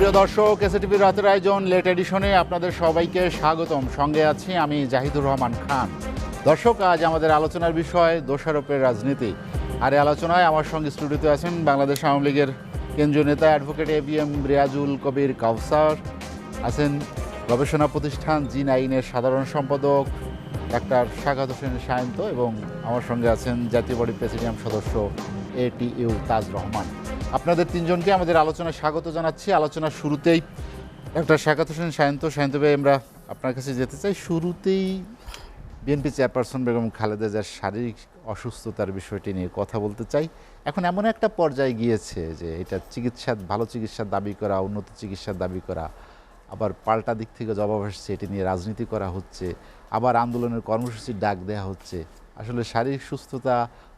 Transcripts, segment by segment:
সুপ্রিয় দর্শক, এসএটিভির রাতের আয়োজন লেট এডিশনে আপনাদের সবাইকে স্বাগতম। সঙ্গে আছি আমি জাহিদুর রহমান খান। দর্শক, আজ আমাদের আলোচনার বিষয় দোষারোপের রাজনীতি। আর এই আলোচনায় আমার সঙ্গে স্টুডিওতে আছেন বাংলাদেশ আওয়ামী লীগের কেন্দ্রীয় নেতা অ্যাডভোকেট এবিএম রিয়াজুল কবির কাউসার, আছেন গবেষণা প্রতিষ্ঠান জি9-এর সাধারণ সম্পাদক ডাক্তার শাহাদাত হোসেন সায়ন্ত, এবং আমার সঙ্গে আছেন জাতীয় বডি প্রেসিডিয়াম সদস্য এটিইউ তাজ রহমান। আপনাদের তিনজনকে আমাদের আলোচনায় স্বাগত জানাচ্ছি। আলোচনার শুরুতেই ডাক্তার শাহাদাত হোসেন সায়ন্ত ভাই, আমরা আপনার কাছে যেতে চাই। শুরুতেই বিএনপি চেয়ারপারসন বেগম খালেদা জিয়ার শারীরিক অসুস্থতার বিষয়টি নিয়ে কথা বলতে চাই। এখন এমন একটা পর্যায়ে গিয়েছে যে এটা ভালো চিকিৎসার দাবি করা, উন্নত চিকিৎসার দাবি করা, আবার পাল্টা দিক থেকে জবাব আসছে, এটি নিয়ে রাজনীতি করা হচ্ছে, আবার আন্দোলনের কর্মসূচির ডাক দেওয়া হচ্ছে। আসলে শারীরিক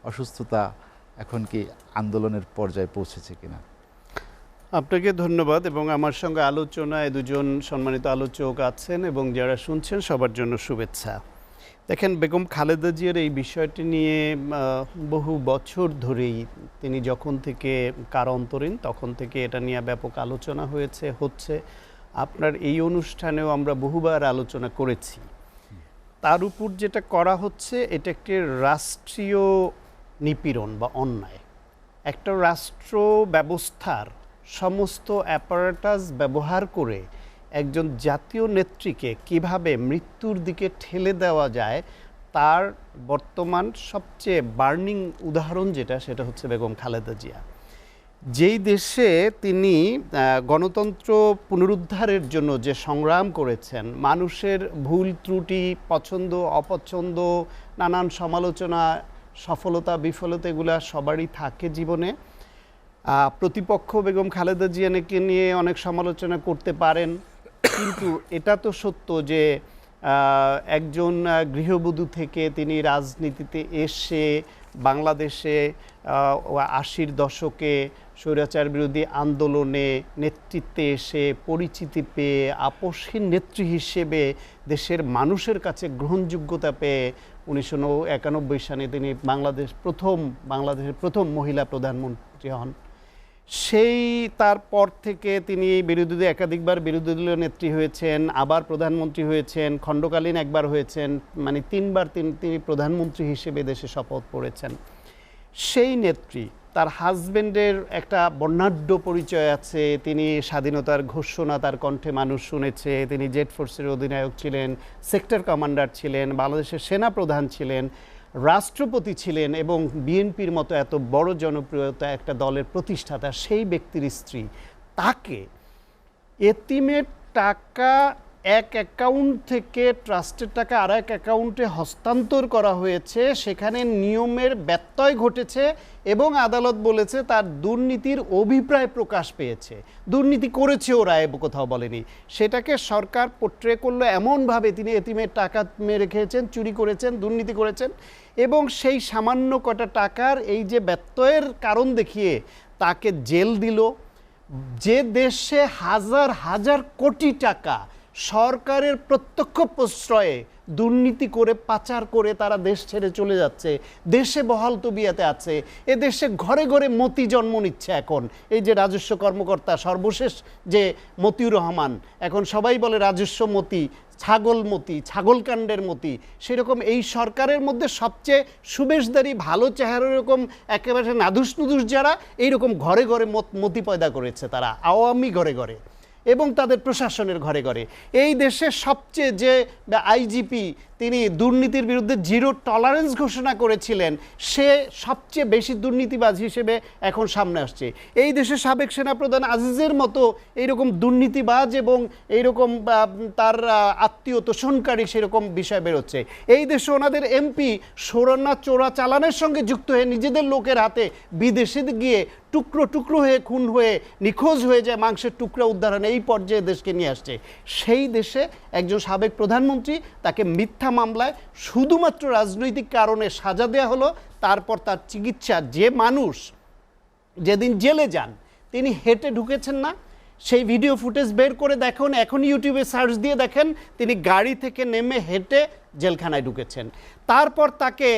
অসুস্থতা এখন কি আন্দোলনের পর্যায়ে পৌঁছেছে কিনা? আপনাকে ধন্যবাদ, এবং আমার সঙ্গে আলোচনায় দুজন সম্মানিত আলোচক আছেন এবং যারা শুনছেন সবার জন্য শুভেচ্ছা। দেখেন, বেগম খালেদা জিয়ার এই বিষয়টি নিয়ে বহু বছর ধরেই, তিনি যখন থেকে কারান্তরীণ তখন থেকে এটা নিয়ে ব্যাপক আলোচনা হচ্ছে। আপনার এই অনুষ্ঠানেও আমরা বহুবার আলোচনা করেছি। তার উপর যেটা করা হচ্ছে, এটা একটি রাষ্ট্রীয় নিপীড়ন বা অন্যায়। একটা রাষ্ট্র ব্যবস্থার সমস্ত অ্যাপারেটাস ব্যবহার করে একজন জাতীয় নেত্রীকে কিভাবে মৃত্যুর দিকে ঠেলে দেওয়া যায়, তার বর্তমান সবচেয়ে বার্নিং উদাহরণ সেটা হচ্ছে বেগম খালেদা জিয়া। যেই দেশে তিনি গণতন্ত্র পুনরুদ্ধারের জন্য যে সংগ্রাম করেছেন, মানুষের ভুল ত্রুটি, পছন্দ অপছন্দ, নানান সমালোচনা, সফলতা বিফলতা, এগুলা সবারই থাকে জীবনে। প্রতিপক্ষ বেগম খালেদা জিয়াকে নিয়ে অনেক সমালোচনা করতে পারেন, কিন্তু এটা তো সত্য যে একজন গৃহবধূ থেকে তিনি রাজনীতিতে এসে বাংলাদেশে 80-র দশকে স্বৈরাচার বিরোধী আন্দোলনে নেতৃত্বে এসে পরিচিতি পেয়ে আপসহীন নেত্রী হিসেবে দেশের মানুষের কাছে গ্রহণযোগ্যতা পেয়ে 1991 সালে তিনি বাংলাদেশের প্রথম মহিলা প্রধানমন্ত্রী হন। সেই তারপর থেকে তিনি একাধিকবার বিরোধী দলীয় নেত্রী হয়েছেন, আবার প্রধানমন্ত্রী হয়েছেন, খণ্ডকালীন একবার হয়েছেন, মানে 3বার তিনি প্রধানমন্ত্রী হিসেবে দেশে শপথ পড়েছেন। সেই নেত্রী, তার হাজব্যান্ডের একটা বর্ণাঢ্য পরিচয় আছে। তিনি স্বাধীনতার ঘোষণা তার কণ্ঠে মানুষ শুনেছে। তিনি জেড ফোর্সের অধিনায়ক ছিলেন, সেক্টর কমান্ডার ছিলেন, বাংলাদেশের সেনা প্রধান ছিলেন, রাষ্ট্রপতি ছিলেন, এবং বিএনপির মতো এত বড় জনপ্রিয়তা একটা দলের প্রতিষ্ঠাতা সেই ব্যক্তির স্ত্রী। তাকে এতিমের টাকা এক অ্যাকাউন্ট থেকে ট্রাস্টের টাকা আর এক অ্যাকাউন্টে হস্তান্তর করা হয়েছে, সেখানে নিয়মের ব্যত্যয় ঘটেছে এবং আদালত বলেছে তার দুর্নীতির অভিপ্রায় প্রকাশ পেয়েছে। দুর্নীতি করেছে ওরা, কোথাও বলেনি। সেটাকে সরকার পোট্রে করলো এমনভাবে তিনি এতিমের টাকা মেরে খেয়েছেন, চুরি করেছেন, দুর্নীতি করেছেন, এবং সেই সামান্য কটা টাকার এই যে ব্যত্যয়ের কারণ দেখিয়ে তাকে জেল দিল। যে দেশে হাজার হাজার কোটি টাকা সরকারের প্রত্যক্ষ প্রশ্রয়ে দুর্নীতি করে পাচার করে তারা দেশ ছেড়ে চলে যাচ্ছে, দেশে বহাল তবিয়াতে আছে, এ দেশে ঘরে ঘরে মতি জন্ম নিচ্ছে। এখন এই যে রাজস্ব কর্মকর্তা সর্বশেষ যে মতিউর রহমান, এখন সবাই বলে রাজস্ব মতি, ছাগলকাণ্ডের মতি, সেরকম এই সরকারের মধ্যে সবচেয়ে সুবেশদারি ভালো চেহারা এরকম একেবারে নাদুস নুদুস যারা, এইরকম ঘরে ঘরে মতি পয়দা করেছে তারা, আওয়ামী ঘরে ঘরে এবং তাদের প্রশাসনের ঘরে ঘরে। এই দেশের সবচেয়ে যে আইজিপি, তিনি দুর্নীতির বিরুদ্ধে জিরো টলারেন্স ঘোষণা করেছিলেন, সে সবচেয়ে বেশি দুর্নীতিবাজ হিসেবে এখন সামনে আসছে। এই দেশের সাবেক সেনাপ্রধান আজিজের মতো এইরকম দুর্নীতিবাজ এবং এইরকম তার আত্মীয় তোষণকারী সেরকম বিষয় বেরোচ্ছে। এই দেশে ওনাদের এমপি চোরা চালানের সঙ্গে যুক্ত হয়ে নিজেদের লোকের হাতে বিদেশে গিয়ে টুকরো টুকরো হয়ে খুন হয়ে নিখোঁজ হয়ে যায়, মাংসের টুকরা উদ্ধারণ এই পর্যায়ে দেশকে নিয়ে আসছে। সেই দেশে একজন সাবেক প্রধানমন্ত্রী, তাকে মিথ্যা মামলায় শুধুমাত্র রাজনৈতিক কারণে সাজা দেওয়া হলো। তারপর তার চিকিৎসা, যে মানুষ যেদিন জেলে যান তিনি হেঁটে ঢুকেছেন না, সেই ভিডিও ফুটেজ বের করে দেখুন, এখন ইউটিউবে সার্চ দিয়ে দেখেন, তিনি গাড়ি থেকে নেমে হেঁটে জেলখানায় ঢুকেছেন। তারপর তাকে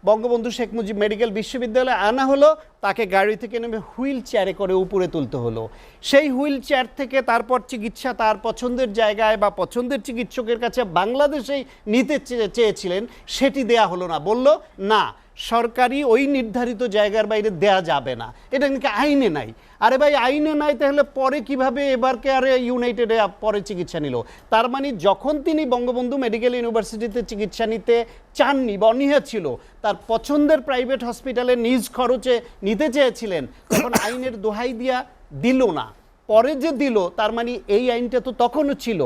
বঙ্গবন্ধু শেখ মুজিব মেডিকেল বিশ্ববিদ্যালয়ে আনা হলো, তাকে গাড়ি থেকে নেমে হুইল চেয়ারে করে উপরে তুলতে হলো। সেই হুইল চেয়ার থেকে তারপর চিকিৎসা তার পছন্দের জায়গায় বা পছন্দের চিকিৎসকের কাছে বাংলাদেশেই নিতে চেয়েছিলেন, সেটি দেয়া হলো না। বলল না, সরকারি ওই নির্ধারিত জায়গার বাইরে দেয়া যাবে না, এটা নাকি আইনে নাই। আরে ভাই, আইনে নাই তাহলে পরে কিভাবে এবার কেয়ারে ইউনাইটেডে পরে চিকিৎসা নিল? তার মানে যখন তিনি বঙ্গবন্ধু মেডিকেল ইউনিভার্সিটিতে চিকিৎসা নিতে চাননি বা অনীহা ছিল, তার পছন্দের প্রাইভেট হসপিটালে নিজ খরচে নিতে চেয়েছিলেন, তখন আইনের দোহাই দিয়া দিল না। পরে যে দিল, তার মানে এই আইনটা তো তখনও ছিল।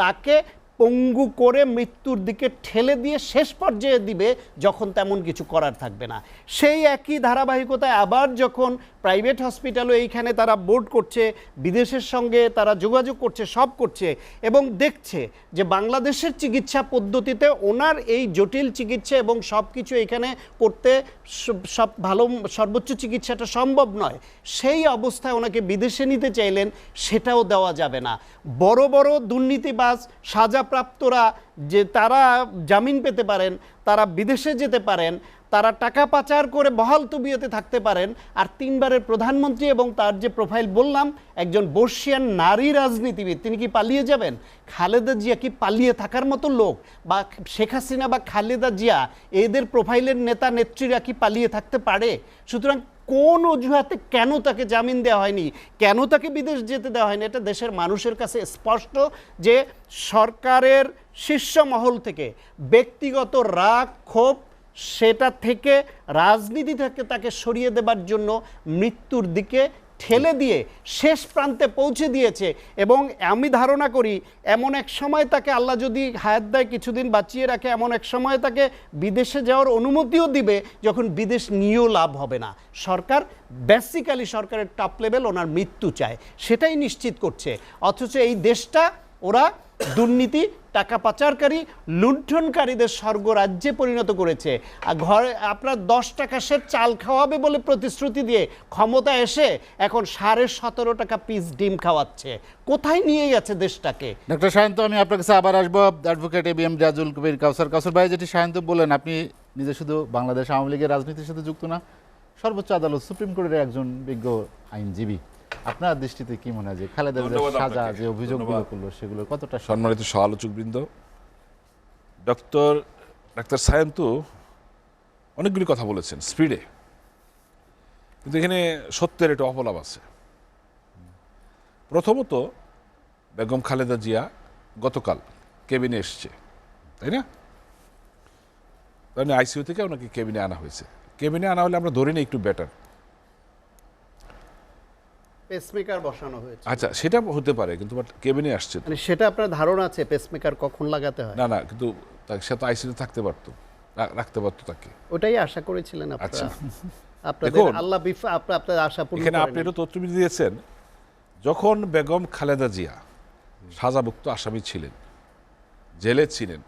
তাকে পঙ্গু করে মৃত্যুর দিকে ঠেলে দিয়ে শেষ পর্যায়ে দিবে যখন তেমন কিছু করার থাকবে না। সেই একই ধারাবাহিকতায় আবার যখন প্রাইভেট হসপিটালও এইখানে তারা বোর্ড করছে, বিদেশের সঙ্গে তারা যোগাযোগ করছে, সব করছে, এবং দেখছে যে বাংলাদেশের চিকিৎসা পদ্ধতিতে ওনার এই জটিল চিকিৎসা এবং সব কিছু এখানে করতে সব ভালো সর্বোচ্চ চিকিৎসাটা সম্ভব নয়, সেই অবস্থায় ওনাকে বিদেশে নিতে চাইলেন, সেটাও দেওয়া যাবে না। বড় বড় দুর্নীতিবাজ সাজাপ্রাপ্তরা যে তারা জামিন পেতে পারেন, তারা বিদেশে যেতে পারেন, তারা টাকা পাচার করে বহাল তবিয়তে থাকতে পারেন, আর 3 বারের প্রধানমন্ত্রী এবং তার যে প্রোফাইল বললাম, একজন বর্ষিয়ান নারী রাজনীতিবিদ, তিনি কি পালিয়ে যাবেন? খালেদা জিয়া কি পালিয়ে থাকার মতো লোক? বা শেখ হাসিনা বা খালেদা জিয়া এদের প্রোফাইলের নেতা নেত্রীরা কি পালিয়ে থাকতে পারে? সুতরাং কোন অজুহাতে কেন তাকে জামিন দেওয়া হয়নি, কেন তাকে বিদেশ যেতে দেওয়া হয়নি, এটা দেশের মানুষের কাছে স্পষ্ট যে সরকারের শীর্ষ মহল থেকে ব্যক্তিগত রাগ ক্ষোভ, সেটা থেকে রাজনীতি থেকে তাকে সরিয়ে দেবার জন্য মৃত্যুর দিকে ঠেলে দিয়ে শেষ প্রান্তে পৌঁছে দিয়েছে। এবং আমি ধারণা করি এমন এক সময় তাকে আল্লাহ যদি হায়াত দেয়, কিছুদিন বাঁচিয়ে রাখে, এমন এক সময় তাকে বিদেশে যাওয়ার অনুমতিও দিবে যখন বিদেশ নিয়েও লাভ হবে না। সরকার বেসিক্যালি সরকারের টপ লেভেল ওনার মৃত্যু চায়, সেটাই নিশ্চিত করছে। অথচ এই দেশটা ওরা দুর্নীতি, টাকা পাচারকারী, লুণ্ঠনকারীদের স্বর্গরাজ্যে পরিণত করেছে। আর ঘরে আপনার 10 টাকা সে চাল খাওয়াবে বলে প্রতিশ্রুতি দিয়ে ক্ষমতা এসে এখন 17.5 টাকা পিস ডিম খাওয়াচ্ছে। কোথায় নিয়ে গেছে দেশটাকে? ডক্টর সায়ন্ত, আমি আপনার কাছে আবার আসবো। অ্যাডভোকেট এবিএম রাজুল কবির কাউসার ভাই, যেটি সায়ন্ত বললেন, আপনি নিজে শুধু বাংলাদেশ আওয়ামী লীগের রাজনীতির সাথে যুক্ত না, সর্বোচ্চ আদালত সুপ্রিম কোর্টের একজন বিজ্ঞ আইনজীবী। আপনার দৃষ্টিতে কি মনে হয় যে খালেদা জিয়ার সাজা, যে অভিযোগগুলো করলো, সেগুলো কতটা? সম্মানিত সহ-আলোচকবৃন্দ, ডাক্তার সায়ন্ত অনেকগুলি কথা বলেছেন স্পিডে, কিন্তু এখানে সত্যের একটা অপলাপ আছে। প্রথমত, বেগম খালেদা জিয়া গতকাল কেবিনে এসছে, তাই না? তাহলে আইসিইউ থেকে ওনাকে কেবিনে আনা হয়েছে। কেবিনে আনা হলে আমরা ধরে নিই একটু বেটার। পেসমেকার বসানো হয়েছে। আচ্ছা, সেটা হতে পারে, কিন্তু কেবিনে আসছে, মানে সেটা আপনার ধারণা আছে পেসমেকার কখন লাগাতে হয়? না, কিন্তু সে তো আইসিইউ থাকতে পারতো, রাখতে পারতো তাকে। ওটাই আশা করেছিলেন আপনারা? আচ্ছা, আপনাদের আল্লাহ আপনাদের আশা পূরণ এখানে করেন। আপনি এটা তথ্য দিয়েছেন, যখন বেগম খালেদা জিয়া সাজাভুক্ত আসামি ছিলেন, জেলে ছিলেন,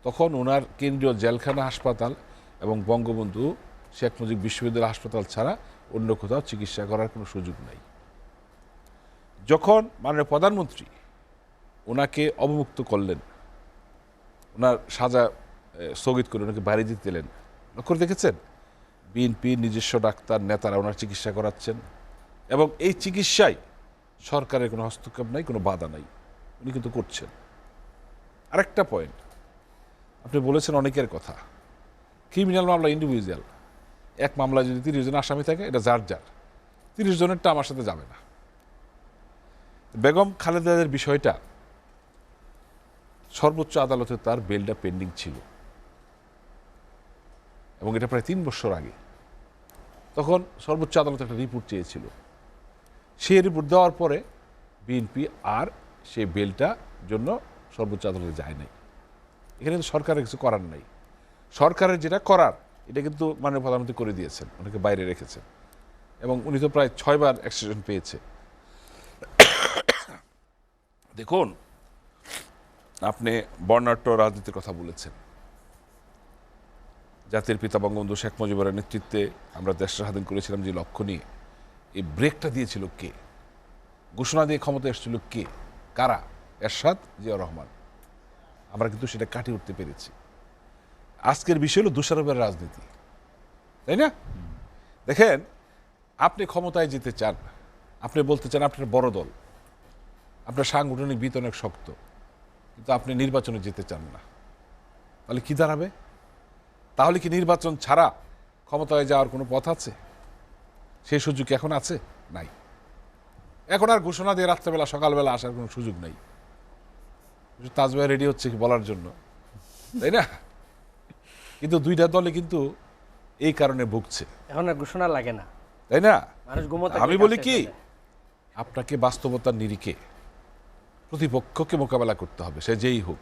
তখন ওনার কেন্দ্রীয় জেলখানা হাসপাতাল এবং বঙ্গবন্ধু শেখ মুজিব বিশ্ববিদ্যালয় হাসপাতাল ছাড়া অন্য কোথাও চিকিৎসা করার কোনো সুযোগ নাই। যখন মাননীয় প্রধানমন্ত্রী ওনাকে অবমুক্ত করলেন, ওনার সাজা স্থগিত করে ওনাকে বাড়ি দিতে দিলেন, লক্ষ্য দেখেছেন বিএনপি নিজস্ব ডাক্তার নেতারা ওনার চিকিৎসা করাচ্ছেন, এবং এই চিকিৎসায় সরকারের কোনো হস্তক্ষেপ নাই, কোনো বাধা নাই, উনি কিন্তু করছেন। আরেকটা পয়েন্ট, আপনি বলেছেন অনেকের কথা, ক্রিমিনাল মামলা ইন্ডিভিজুয়াল, এক মামলায় যদি 30 জন আসামি থাকে, এটা যার 30 জনেরটা আমার সাথে যাবে না। বেগম খালেদাদের বিষয়টা সর্বোচ্চ আদালতে তার বেলটা পেন্ডিং ছিল, এবং এটা প্রায় 3 বছর আগে। তখন সর্বোচ্চ আদালত একটা রিপোর্ট চেয়েছিল, সেই রিপোর্ট দেওয়ার পরে বিএনপি আর সেই বেলটা জন্য সর্বোচ্চ আদালতে যায় নাই। এখানে কিন্তু সরকারের কিছু করার নাই। সরকারের যেটা করার, এটা কিন্তু মাননীয় প্রধানমন্ত্রী করে দিয়েছেন, ওনাকে বাইরে রেখেছেন, এবং উনি তো প্রায় 6 বার এক্সটেনশন পেয়েছে। দেখুন, আপনি বর্ণাঢ্য রাজনীতির কথা বলেছেন। জাতির পিতা বঙ্গবন্ধু শেখ মুজিবের নেতৃত্বে আমরা দেশটা স্বাধীন করেছিলাম যে লক্ষ্য নিয়ে, এই ব্রেকটা দিয়েছিল কে? ঘোষণা দিয়ে ক্ষমতা এসেছিল কে? কারা? এরশাদ, জিয়াউর রহমান। আমরা কিন্তু সেটা কাটিয়ে উঠতে পেরেছি। আজকের বিষয় হলো দোষারোপের রাজনীতি, তাই না? দেখেন, আপনি ক্ষমতায় যেতে চান, আপনি বলতে চান আপনার বড় দল, আপনার সাংগঠনিক ভিত অনেক শক্ত, কিন্তু আপনি নির্বাচনে যেতে চান না, তাহলে কি দাঁড়াবে? তাহলে কি নির্বাচন ছাড়া ক্ষমতায় যাওয়ার কোনো পথ আছে? সেই সুযোগ কি এখন আছে? নাই। এখন আর ঘোষণা দিয়ে রাত্রেবেলা সকালবেলা আসার কোনো সুযোগ নেই। তাজভাই রেডি হচ্ছে কি বলার জন্য, তাই না? কিন্তু দুইটা দলে কিন্তু এই কারণে ভুগছে, এখন আর ঘোষণা লাগে না, তাই না? মানুষ ঘুমোতে আমি বলি কি, আপনাকে বাস্তবতার নিরিখে প্রতিপক্ষকে মোকাবেলা করতে হবে, সে যেই হোক।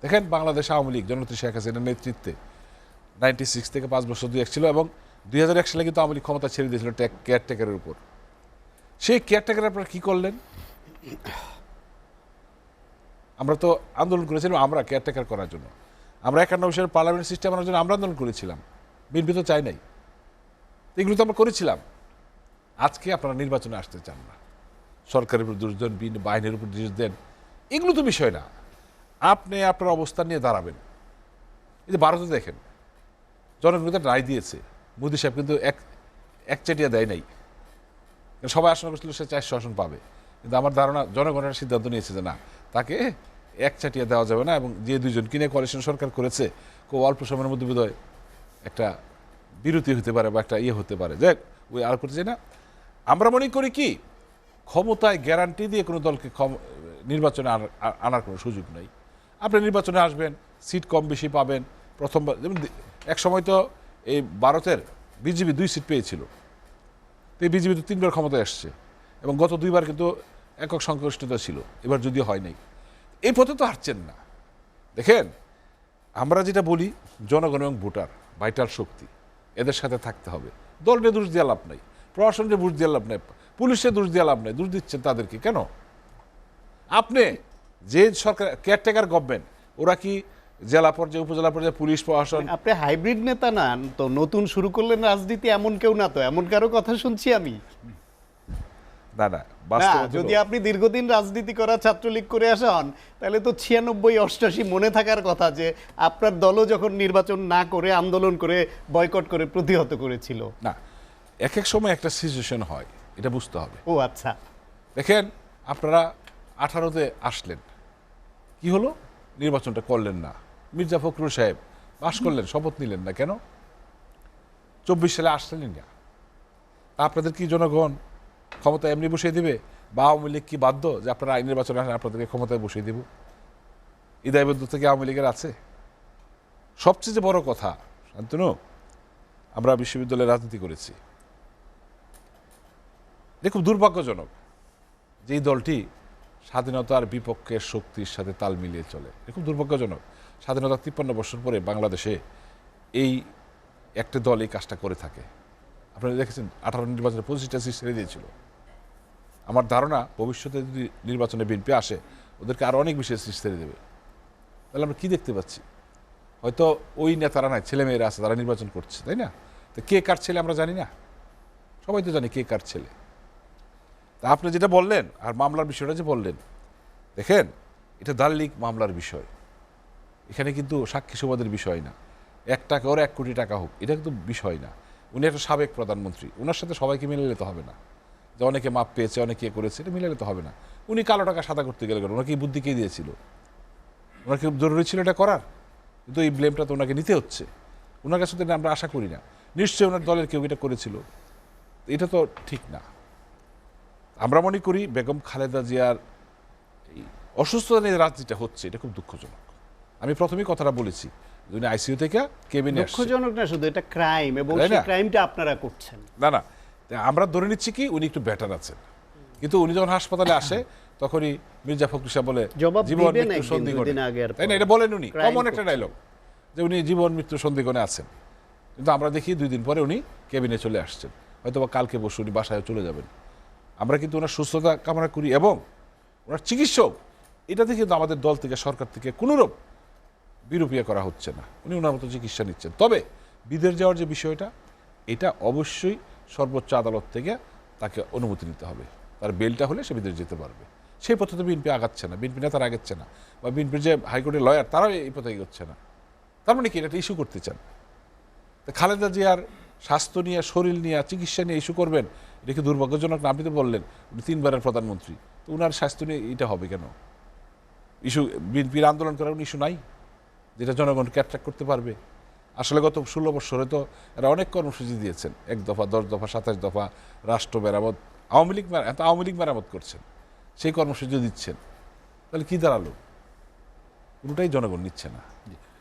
দেখেন বাংলাদেশ আওয়ামী লীগ জননেত্রী শেখ হাসিনার নেতৃত্বে 96 থেকে 5 বছর 2 ছিল, এবং 2001 সালে কিন্তু আওয়ামী লীগ ক্ষমতা ছেড়ে দিয়েছিল কেয়ারটেকারের উপর। সেই কেয়ারটেকার আপনারা কি করলেন? আমরা তো আন্দোলন করেছিলাম, আমরা কেয়ারটেকার করার জন্য, আমরা 91 সালের পার্লামেন্ট সিস্টেম আনার জন্য আমরা আন্দোলন করেছিলাম, বিএনপি তো চাই নাই, এগুলো তো আমরা করেছিলাম। আজকে আপনারা নির্বাচনে আসতে চান না, সরকারের উপর দোষ দেন, বাহিনীর উপর দোষ দেন, এগুলো তো বিষয় না। আপনি আপনার অবস্থান নিয়ে দাঁড়াবেন। এই যে ভারতে দেখেন জনগণ কিন্তু রায় দিয়েছে, মোদী সাহেব কিন্তু একচেটিয়া দেয় নাই, সবাই আসন বসলে সে 400 আসন পাবে, কিন্তু আমার ধারণা জনগণের সিদ্ধান্ত নিয়েছে যে না, তাকে একচাটিয়া দেওয়া যাবে না, এবং যে দুইজন কিনে কোয়ালিশন সরকার করেছে খুব অল্প সময়ের মধ্যে বোধহয় একটা বিরতি হতে পারে বা একটা ইয়ে হতে পারে, দেখ ওই আর করতে চাই না। আমরা মনে করি কি, ক্ষমতায় গ্যারান্টি দিয়ে কোনো দলকে নির্বাচনে আনার কোনো সুযোগ নেই। আপনি নির্বাচনে আসবেন, সিট কম বেশি পাবেন। প্রথমবার যেমন এক সময় তো এই ভারতের বিজেপি 2 সিট পেয়েছিল, তো এই বিজেপি তো 3বার ক্ষমতায় আসছে, এবং গত 2বার কিন্তু একক সংখ্যাগরিষ্ঠতা ছিল, এবার যদিও হয় নাই। এই পথে তো হারছেন না। দেখেন আমরা যেটা বলি, জনগণ এবং ভোটার ভাইটাল শক্তি, এদের সাথে থাকতে হবে। দলকে দোষ দিয়ে লাভ নাই, প্রশাসনকে দোষ দিয়ে লাভ নাই, পুলিশের দোষ দিয়ে লাভ নাই। দোষ দিচ্ছেন তাদেরকে কেন? আপনি যে সরকার কেয়ারটেকার গভর্নমেন্ট, ওরা কি জেলা পর্যায়ে উপজেলা পর্যায়ে পুলিশ প্রশাসন? আপনি হাইব্রিড নেতা না তো, নতুন শুরু করলেন রাজনীতি, এমন কেউ না তো, এমন কারো কথা শুনছি আমি না না, না। বাস্তবতা যদি আপনি দীর্ঘদিন রাজনীতি করা, ছাত্রলীগ করে আসা হন, তাহলে তো 96-88 মনে থাকার কথা যে আপনার দলও যখন নির্বাচন না করে আন্দোলন করে বয়কট করে প্রতিহত করেছিল। না, এক এক সময় একটা সিচুয়েশন হয়, এটা বুঝতে হবে। ও আচ্ছা, দেখেন আপনারা 18-তে আসলেন, কি হলো? নির্বাচনটা করলেন না। মির্জা ফখরুল সাহেব পাশ করলেন, শপথ নিলেন না কেন? 24 সালে আসলেন না। আপনাদের কি জনগণ ক্ষমতা এমনি বসিয়ে দিবে, বা আওয়ামী লীগ কি বাধ্য যে আপনারা আইন নির্বাচনে আসেন আপনাদেরকে ক্ষমতায় বসিয়ে দিব? এই দায়বদ্ধ থেকে আওয়ামী লীগের আছে? সবচেয়ে যে বড় কথা শান্তনু, আমরা বিশ্ববিদ্যালয়ে রাজনীতি করেছি, খুব দুর্ভাগ্যজনক যে এই দলটি স্বাধীনতার বিপক্ষের শক্তির সাথে তাল মিলিয়ে চলে। খুব দুর্ভাগ্যজনক। স্বাধীনতার 53 বছর পরে বাংলাদেশে এই একটা দল এই কাজটা করে থাকে। আপনারা দেখেছেন 18 নির্বাচনে 25টা সিট ছেড়ে দিয়েছিল। আমার ধারণা ভবিষ্যতে যদি নির্বাচনে বিএনপি আসে, ওদেরকে আরও অনেক বেশি সিট ছেড়ে দেবে। তাহলে আমরা কি দেখতে পাচ্ছি? হয়তো ওই নেতারা নাই, ছেলেমেয়েরা আছে, তারা নির্বাচন করছে, তাই না? তো কে কার ছেলে আমরা জানি না? সবাই তো জানি কে কার ছেলে। তা আপনি যেটা বললেন, আর মামলার বিষয়টা যে বললেন, দেখেন এটা দালিলিক মামলার বিষয়। এখানে কিন্তু সাক্ষী সুবাদের বিষয় না। 1 টাকা ওর 1 কোটি টাকা হোক, এটা কিন্তু বিষয় না। উনি একটা সাবেক প্রধানমন্ত্রী, ওনার সাথে সবাইকে মিলে নিতে হবে না যে অনেকে মাপ পেয়েছে, অনেকে করেছে, এটা মিলে নিতে হবে না। উনি কালো টাকা সাদা করতে গেলে ওনাকে এই বুদ্ধি কে দিয়েছিল? ওনাকে জরুরি ছিল এটা করার, কিন্তু এই ব্লেমটা তো ওনাকে নিতে হচ্ছে। ওনার কাছে তো আমরা আশা করি না, নিশ্চয়ই ওনার দলের কেউ এটা করেছিল। এটা তো ঠিক না। আমরা মনে করি বেগম খালেদা জিয়ার এই অসুস্থতা নিয়ে রাজনীতিটা হচ্ছে, এটা খুব দুঃখজনক। আমি প্রথমেই কথাটা বলেছি, উনি আইসিইউ থেকে কেবিনে আসছে। দুঃখজনক না শুধু, এটা ক্রাইম, এবং তাই সেই না? ক্রাইমটা আপনারা করছেন। না না, আমরা ধরে নিচ্ছি কি উনি একটু বেটার আছেন, কিন্তু উনি যখন হাসপাতালে আসে তখনই মির্জা ফখরুল সাহেব বলে জবাব জীবন দিবেন মৃত্যু একদিন, সন্ধিগণে, দুদিন আগে আর তাই না? পরে। এটা বলেন উনি, Crime কমন একটা করছেন। ডায়লগ যে উনি জীবন মৃত্যু সন্ধিগণে আছেন। কিন্তু আমরা দেখি 2 দিন পরে উনি কেবিনে চলে আসছেন, হয়তো বা কালকে বসে উনি বাসায় চলে যাবেন। আমরা কিন্তু ওনার সুস্থতা কামনা করি, এবং ওনার চিকিৎসক, এটাতে কিন্তু আমাদের দল থেকে, সরকার থেকে কোনোরূপ বিরূপিয়া করা হচ্ছে না। উনি ওনার মতো চিকিৎসা নিচ্ছেন। তবে বিদেশ যাওয়ার যে বিষয়টা, এটা অবশ্যই সর্বোচ্চ আদালত থেকে তাকে অনুমতি নিতে হবে। তার বেলটা হলে সে বিদেশ যেতে পারবে। সেই পথে তো বিএনপি আগাচ্ছে না, বিএনপি নেতারা আগাচ্ছে না, বা বিএনপির যে হাইকোর্টের লয়ার তারাও এই পথে এগোচ্ছে না। তার মানে কি এটা ইস্যু করতে চান? তো খালেদা জিয়ার স্বাস্থ্য নিয়ে, শরীর নিয়ে, চিকিৎসা নিয়ে ইস্যু করবেন, এটা কি দুর্ভাগ্যজনক না? আপনি তো বললেন উনি 3 বারের প্রধানমন্ত্রী, তো উনার স্বাস্থ্য নিয়ে এটা হবে কেন? ইস্যু বিএনপির আন্দোলন করার ইস্যু নাই যেটা জনগণকে অ্যাট্রাক্ট করতে পারবে? আসলে গত 16 বছরে তো এরা অনেক কর্মসূচি দিয়েছেন, 1 দফা, 10 দফা, 27 দফা, রাষ্ট্র মেরামত, আওয়ামী লীগ মেরামত করছেন, সেই কর্মসূচি দিচ্ছেন, তাহলে কি দাঁড়ালো? পুরোটাই জনগণ নিচ্ছে না।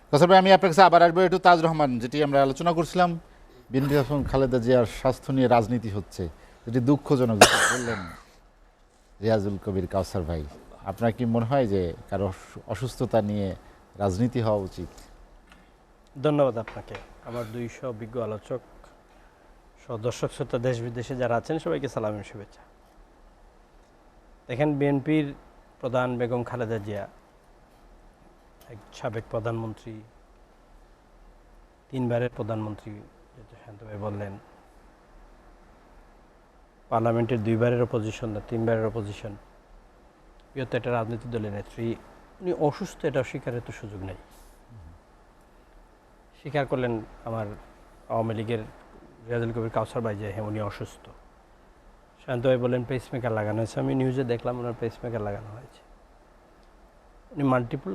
কাউসার ভাই, আমি আপনার কাছে আবার আসবো একটু। তাজ রহমান, যেটি আমরা আলোচনা করছিলাম, বিএনপি এখন খালেদা জিয়ার স্বাস্থ্য নিয়ে রাজনীতি হচ্ছে, যেটি দুঃখজনক যেটা বললেন রিয়াজুল কবির কাউসার ভাই, আপনার কি মনে হয় যে কারো অসুস্থতা নিয়ে রাজনীতি হওয়া উচিত? ধন্যবাদ আপনাকে, আমার 200 অভিজ্ঞ আলোচক দর্শক শ্রোতা দেশ বিদেশে যারা আছেন সবাইকে সালাম এবং শুভেচ্ছা। দেখেন, বিএনপির প্রধান বেগম খালেদা জিয়া এক সাবেক প্রধানমন্ত্রী, 3 বারের প্রধানমন্ত্রী, যেটা শান্ত ভাই বললেন, পার্লামেন্টের 2 বারের অপোজিশন না 3 বারের অপোজিশন, বৃহত্তর একটা রাজনৈতিক দলের নেত্রী, উনি অসুস্থ এটা স্বীকারের তো সুযোগ নেই। স্বীকার করলেন আমার আওয়ামী লীগের রিয়াজুল কবির কাউসার ভাই যে হ্যাঁ উনি অসুস্থ। শান্ত ভাই বললেন পেসমেকার লাগানো হয়েছে, আমি নিউজে দেখলাম ওনার পেসমেকার লাগানো হয়েছে। উনি মাল্টিপল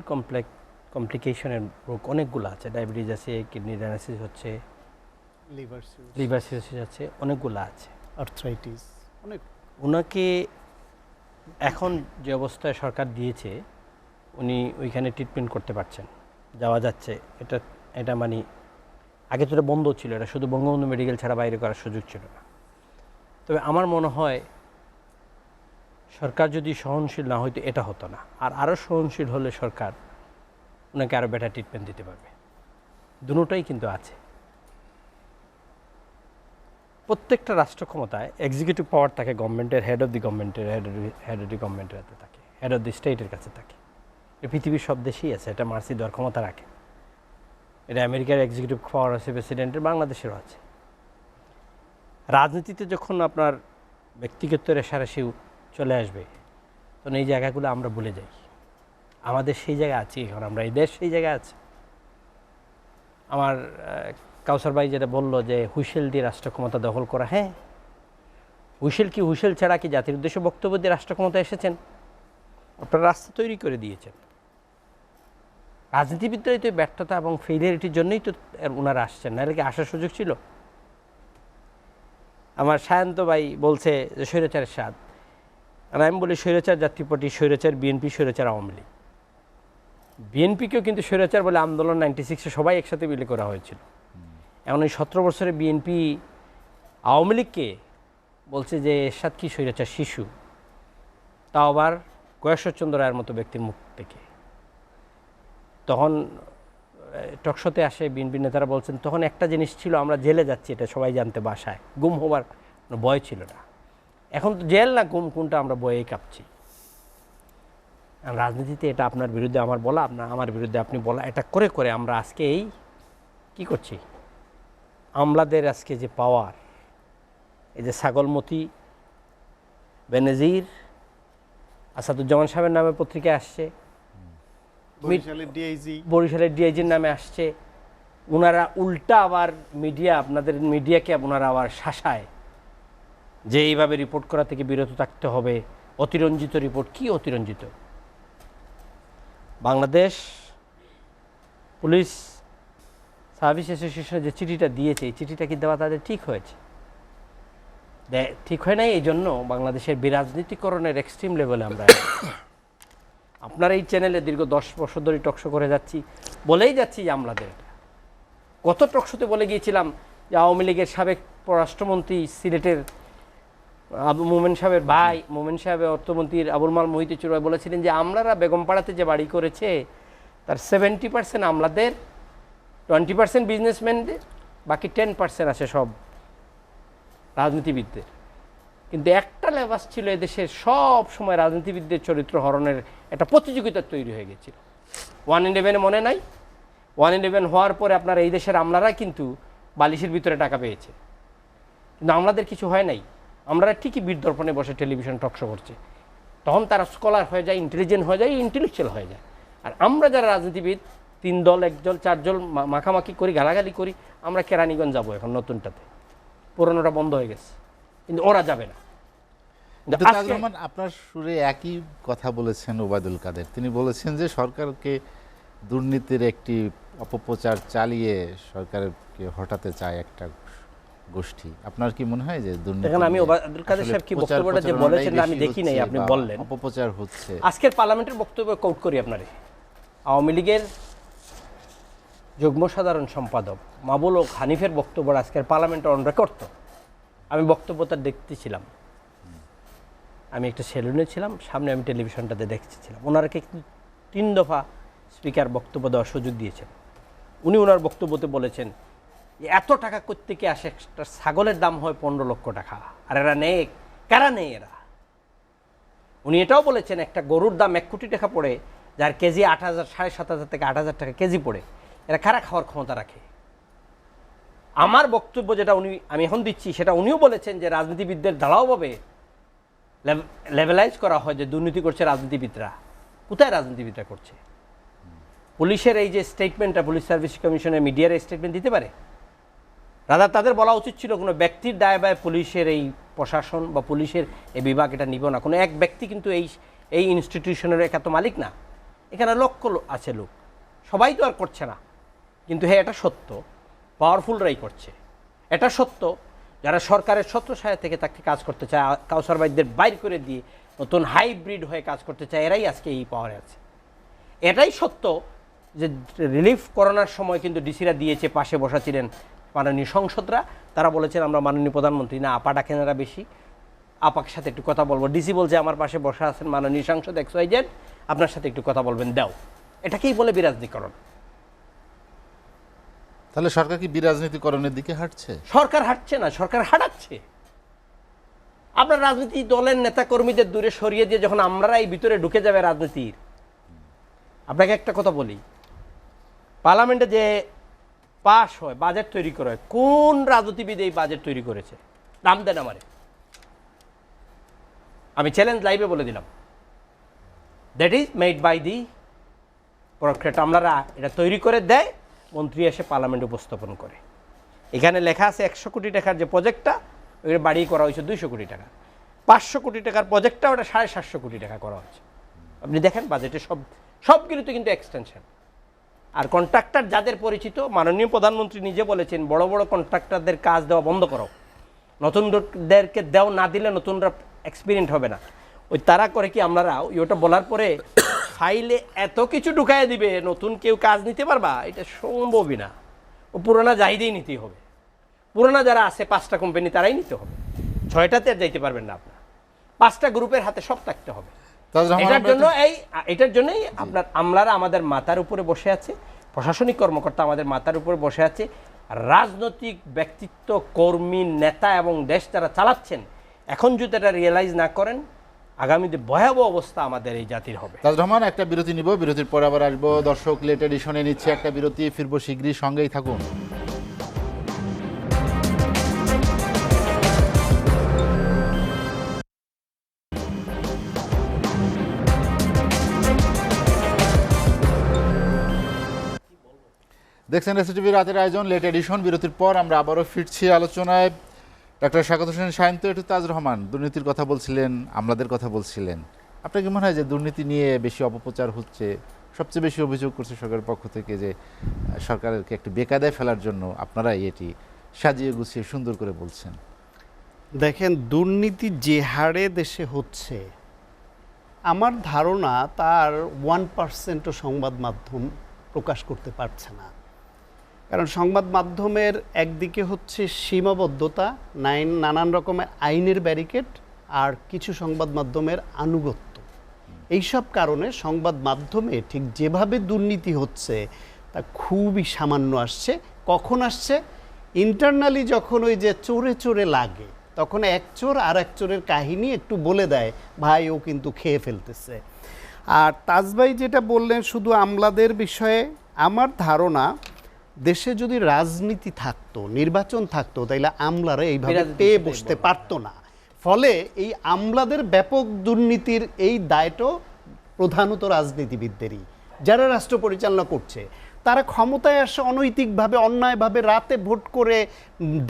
কমপ্লিকেশনের রোগ অনেকগুলো আছে, ডায়াবেটিস আছে, কিডনি ডায়ালিসিস হচ্ছে, লিভার সিরোসিস আছে, অনেকগুলো আছে, আর্থ্রাইটিস অনেক। ওনাকে এখন যে অবস্থায় সরকার দিয়েছে উনি ওইখানে ট্রিটমেন্ট করতে পারছেন, যাওয়া যাচ্ছে, এটা মানে আগে তো এটা বন্ধ ছিল, এটা শুধু বঙ্গবন্ধু মেডিকেল ছাড়া বাইরে করার সুযোগ ছিল না। তবে আমার মনে হয় সরকার যদি সহনশীল না হইতো এটা হতো না, আর আরও সহনশীল হলে সরকার ওনাকে আরও বেটার ট্রিটমেন্ট দিতে পারবে। দুটোটাই কিন্তু আছে। প্রত্যেকটা রাষ্ট্র ক্ষমতায় এক্সিকিউটিভ পাওয়ার থাকে গভর্নমেন্টের, হেড অফ দি গভর্নমেন্টের, হেড অফ দি গভর্নমেন্টের হাতে থাকে, হেড অফ দি স্টেটের কাছে থাকে। পৃথিবীর সব দেশেই আছে, এটা মার্সি দেওয়ার ক্ষমতা রাখে। এটা আমেরিকার এক্সিকিউটিভ পাওয়ার আছে প্রেসিডেন্টের, বাংলাদেশেরও আছে। রাজনীতিতে যখন আপনার ব্যক্তিগত রেশারেশি চলে আসবে তখন এই জায়গাগুলো আমরা ভুলে যাই। আমাদের সেই জায়গায় আছি এখন, আমরা এই দেশ সেই জায়গায় আছে। আমার কাউসার ভাই যেটা বললো যে হুইসেল দিয়ে রাষ্ট্র ক্ষমতা দখল করা, হ্যাঁ হুইসেল কি, হুইসেল ছাড়া কি জাতির উদ্দেশ্যে বক্তব্য দিয়ে রাষ্ট্র ক্ষমতা এসেছেন? আপনারা রাস্তা তৈরি করে দিয়েছেন। রাজনীতিবিদরাই তো ব্যর্থতা এবং ফেলিয়ারিটির জন্যই তো ওনারা আসছেন, নাহলে কি আসার সুযোগ ছিল? আমার সায়ন্ত ভাই বলছে যে স্বৈরাচারের স্বাদ, আর আমি বলি স্বৈরাচার জাতীয় পার্টি, স্বৈরাচার বিএনপি, স্বৈরাচার আওয়ামী লীগ। বিএনপিকেও কিন্তু স্বৈরাচার বলে আন্দোলন 96-এ সবাই একসাথে মিলে করা হয়েছিল। এখন এই 17 বছরে বিএনপি আওয়ামী লীগকে বলছে যে এরশাদ কি স্বৈরাচার শিশু, তাও আবার গয়েশ্বরচন্দ্র রায়ের মতো ব্যক্তির মুখ থেকে। তখন টকশোতে আসে বিএনপি নেতারা বলছেন তখন একটা জিনিস ছিল, আমরা জেলে যাচ্ছি এটা সবাই জানতে, বাসায় গুম হবার কোনো ভয় ছিল না। এখন তো জেল না গুম কোনটা আমরা ভয়েই কাঁপছি। রাজনীতিতে এটা আপনার বিরুদ্ধে আমার বলা, আমার বিরুদ্ধে আপনি বলা, এটা করে করে আমরা আজকে এই কী করছি? আমলাদের আজকে যে পাওয়ার, এই যে ছাগলমতি, বেনজির, আসাদুজ্জামান সাহেবের নামে পত্রিকায় আসছে, বরিশালের ডিআইজির নামে আসছে, ওনারা উল্টা আবার মিডিয়া, আপনাদের মিডিয়াকে ওনারা আবার শাসায় যে এইভাবে রিপোর্ট করা থেকে বিরত থাকতে হবে, অতিরঞ্জিত রিপোর্ট। কি অতিরঞ্জিত? বাংলাদেশ পুলিশ সার্ভিস অ্যাসোসিয়েশনে যে চিঠিটা দিয়েছে, এই চিঠিটা কি দেওয়া তাদের ঠিক হয়েছে? ঠিক হয় নাই। এই জন্য বাংলাদেশের বিরাজনীতিকরণের এক্সট্রিম লেভেলে আমরা আপনার এই চ্যানেলে দীর্ঘ 10 বছর ধরে টকশো করে যাচ্ছি, বলেই যাচ্ছি যে আমলাদের কত টকশোতে বলে গিয়েছিলাম যে আওয়ামী লীগের সাবেক পররাষ্ট্রমন্ত্রী সিলেটের মোমেন সাহেবের ভাই, মোমেন সাহেবের অর্থমন্ত্রীর আবুল মাল মহিতুর ভাই বলেছিলেন যে আমলারা বেগমপাড়াতে যে বাড়ি করেছে তার 70% আমলাদের, 20% বিজনেসম্যানদের, বাকি 10% আছে সব রাজনীতিবিদদের। কিন্তু একটা লেবাস ছিল এদেশের, সব সময় রাজনীতিবিদদের চরিত্র হরণের একটা প্রতিযোগিতা তৈরি হয়ে গেছিল। 1/11 মনে নাই? 1/11 হওয়ার পরে আপনার এই দেশের আমলারা কিন্তু বালিশের ভিতরে টাকা পেয়েছে, কিন্তু আমলাদের কিছু হয় নাই। আমরা ঠিকই বীরদর্পণে বসে টেলিভিশন টকশো করছে, তখন তারা স্কলার হয়ে যায়, ইন্টেলিজেন্ট হয়ে যায়, ইন্টেলেকচুয়াল হয়ে যায়। আর আমরা যারা রাজনীতিবিদ 3 দল 1 দল 4 দল মাখামাখি করি, গালাগালি করি, আমরা কেরানীগঞ্জ যাবো এখন নতুনটাতে। পুরনোটা বন্ধ হয়ে গেছে, কিন্তু ওরা যাবে না। কিন্তু তাজুল আজকে- রহমান, আপনার সুরে একই কথা বলেছেন ওবায়দুল কাদের। তিনি বলেছেন যে সরকারকে দুর্নীতির একটি অপপ্রচার চালিয়ে সরকারকে হটাতে চায় একটা গোষ্ঠী। আপনার কি মনে হয় যে দুর্নীতি দেখেন, আমি নিয়ে ওবায়দুল কাদের আসলে সাহেব কি প্রচার বক্তব্যটা যে প্রচারণাটাই বলেছেন না, আমি বেশি দেখি নাই, হচ্ছে আপনি বা বললেন। অপপ্রচার হচ্ছে? আজকের পার্লামেন্টের বক্তব্য কোট করি আপনারে। আওয়ামী লীগের যুগ্ম সাধারণ সম্পাদক মাবুল ও হানিফের বক্তব্য আজকের পার্লামেন্টে অন রেকর্ড। তো আমি বক্তব্যটা দেখতেছিলাম, আমি একটা সেলুনে ছিলাম, সামনে আমি টেলিভিশনটাতে দেখতেছিলাম। ওনারা কিন্তু 3 দফা স্পিকার বক্তব্য দেওয়ার সুযোগ দিয়েছেন। উনি ওনার বক্তব্যতে বলেছেন যে এত টাকা কোত্থেকে আসে, একটা ছাগলের দাম হয় 15 লক্ষ টাকা, আর এরা নেই, কারা নেই এরা। উনি এটাও বলেছেন একটা গরুর দাম 1 কোটি টাকা পড়ে, যার কেজি 8,000, 7,500 থেকে 8,000 টাকা কেজি পড়ে, এরা কারা খাওয়ার ক্ষমতা রাখে। আমার বক্তব্য যেটা আমি এখন দিচ্ছি সেটা উনিও বলেছেন যে রাজনীতিবিদদের ঢালাওভাবে লেভেলাইজ করা হয় যে দুর্নীতি করছে রাজনীতিবিদরা। কোথায় রাজনীতিবিদরা করছে? পুলিশের এই যে স্টেটমেন্টটা, পুলিশ সার্ভিস কমিশনের মিডিয়ার স্টেটমেন্ট দিতে পারে? রাদা তাদের বলা উচিত ছিল কোনো ব্যক্তির দায় বায় পুলিশের এই প্রশাসন বা পুলিশের এই বিভাগ এটা নিব না। কোনো এক ব্যক্তি কিন্তু এই ইনস্টিটিউশনের এত মালিক না, এখানে লক্ষ আছে লোক, সবাই তো আর করছে না। কিন্তু হ্যাঁ, এটা সত্য পাওয়ারফুলরাই করছে। এটা সত্য যারা সরকারের ছত্রছায়া থেকে তাকে কাজ করতে চায়, কাউসার ভাইদের বাইর করে দিয়ে নতুন হাইব্রিড হয়ে কাজ করতে চায়, এরাই আজকে এই পাওয়ারে আছে। এটাই সত্য যে রিলিফ করোনার সময় কিন্তু ডিসিরা দিয়েছে, পাশে বসা ছিলেন মাননীয় সংসদরা, তারা বলেছেন আমরা মাননীয় প্রধানমন্ত্রী না, আপা ডাকেন এরা বেশি, আপার সাথে একটু কথা বলবো। ডিসি বলছে আমার পাশে বসা আছেন মাননীয় সাংসদ XYZ, আপনার সাথে একটু কথা বলবেন, দাও। এটাকেই বলে বিরাজনীকরণ। তাহলে সরকার কি বিরাজনীতিকরণের দিকে হাঁটছে? সরকার হাঁটছে না, সরকার হাঁটাচ্ছে। আপনার রাজনীতি দলের নেতা কর্মীদের দূরে সরিয়ে দিয়ে যখন আমরা এই ভিতরে ঢুকে যাবে রাজনীতির, আপনাকে একটা কথা বলি, পার্লামেন্টে যে পাস হয়, বাজেট তৈরি করা হয়, কোন রাজনীতিবিদ এই বাজেট তৈরি করেছে? নাম দেন আমারে। আমি চ্যালেঞ্জ লাইভে বলে দিলাম, that is made by the প্রক্রিয়াটা। আমরা এটা তৈরি করে দেয়, মন্ত্রী এসে পার্লামেন্টে উপস্থাপন করে। এখানে লেখা আছে 100 কোটি টাকার যে প্রজেক্টটা, ওইটা বাড়িয়ে করা হয়েছে 200 কোটি টাকা। 500 কোটি টাকার প্রজেক্টটা ওটা 750 কোটি টাকা করা হয়েছে। আপনি দেখেন বাজেটে সবগুলিতে কিন্তু এক্সটেনশন। আর কন্ট্রাক্টর যাদের পরিচিত, মাননীয় প্রধানমন্ত্রী নিজে বলেছেন বড় বড় কন্ট্রাক্টরদের কাজ দেওয়া বন্ধ করো, নতুনদেরকে দেও, না দিলে নতুনরা এক্সপিরিয়েন্ট হবে না। ওই তারা করে কি, আমরা ওটা বলার পরে ফাইলে এত কিছু ঢুকায় দিবে, নতুন কেউ কাজ নিতে পারবা, এটা সম্ভবই না। ও পুরোনো জাহিদেই নিতেই হবে। পুরোনো যারা আছে 5টা কোম্পানি, তারাই নিতে হবে। 6টাতে আর যাইতে পারবেন না আপনার। 5টা গ্রুপের হাতে সব থাকতে হবে। এটার জন্যই আমলারা আমাদের মাথার উপরে বসে আছে, প্রশাসনিক কর্মকর্তা আমাদের মাথার উপরে বসে আছে। রাজনৈতিক ব্যক্তিত্ব, কর্মী, নেতা এবং দেশ যারা চালাচ্ছেন, এখন যদি এটা রিয়েলাইজ না করেন, আগামীতে ভয়াবহ অবস্থা আমাদের এই জাতির হবে। তাজুল রহমান, একটা বিরতি নিব, বিরতির পর আবার আসবো। দর্শক, লেট এডিশনে নিচ্ছে একটা বিরতি, ফিরবো শীঘ্রই, সঙ্গেই থাকুন। দেখছেন এসটিভি রাতের আয়োজন লেট এডিশন। বিরতির পর আমরা আবারও ফিরছি আলোচনায়। ডক্টর শাকাত হোসেন শাহিন তো একটু তাজুল রহমান দুর্নীতির কথা বলছিলেন, আমলাদের কথা বলছিলেন। আপনার কি মনে হয় যে দুর্নীতি নিয়ে বেশি অপপ্রচার হচ্ছে? সবচেয়ে বেশি অভিযোগ করছে সরকারের পক্ষ থেকে যে সরকারকে একটু বেকায়দায় ফেলার জন্য আপনারাই এটি সাজিয়ে গুছিয়ে সুন্দর করে বলছেন। দেখেন, দুর্নীতি যে হারে দেশে হচ্ছে, আমার ধারণা তার 1%ও সংবাদ মাধ্যম প্রকাশ করতে পারছে না। কারণ সংবাদ মাধ্যমের একদিকে হচ্ছে সীমাবদ্ধতা, নানান রকমের আইনের ব্যারিকেড, আর কিছু সংবাদ মাধ্যমের আনুগত্য। এইসব কারণে সংবাদ মাধ্যমে ঠিক যেভাবে দুর্নীতি হচ্ছে তা খুবই সামান্য আসছে। কখন আসছে? ইন্টারনালি যখন ওই যে চোরে চোরে লাগে, তখন এক চোর আর এক চোরের কাহিনী একটু বলে দেয়, ভাই ও কিন্তু খেয়ে ফেলতেছে। আর তাজভাই যেটা বললেন শুধু আমলাদের বিষয়ে, আমার ধারণা দেশে যদি রাজনীতি থাকতো, নির্বাচন থাকতো, তাইলে আমলারা এইভাবে পেয়ে বসতে পারতো না। ফলে এই আমলাদের ব্যাপক দুর্নীতির এই দায়টাও প্রধানত রাজনীতিবিদদেরই, যারা রাষ্ট্র পরিচালনা করছে। তারা ক্ষমতায় আসে অনৈতিকভাবে, অন্যায়ভাবে, রাতে ভোট করে,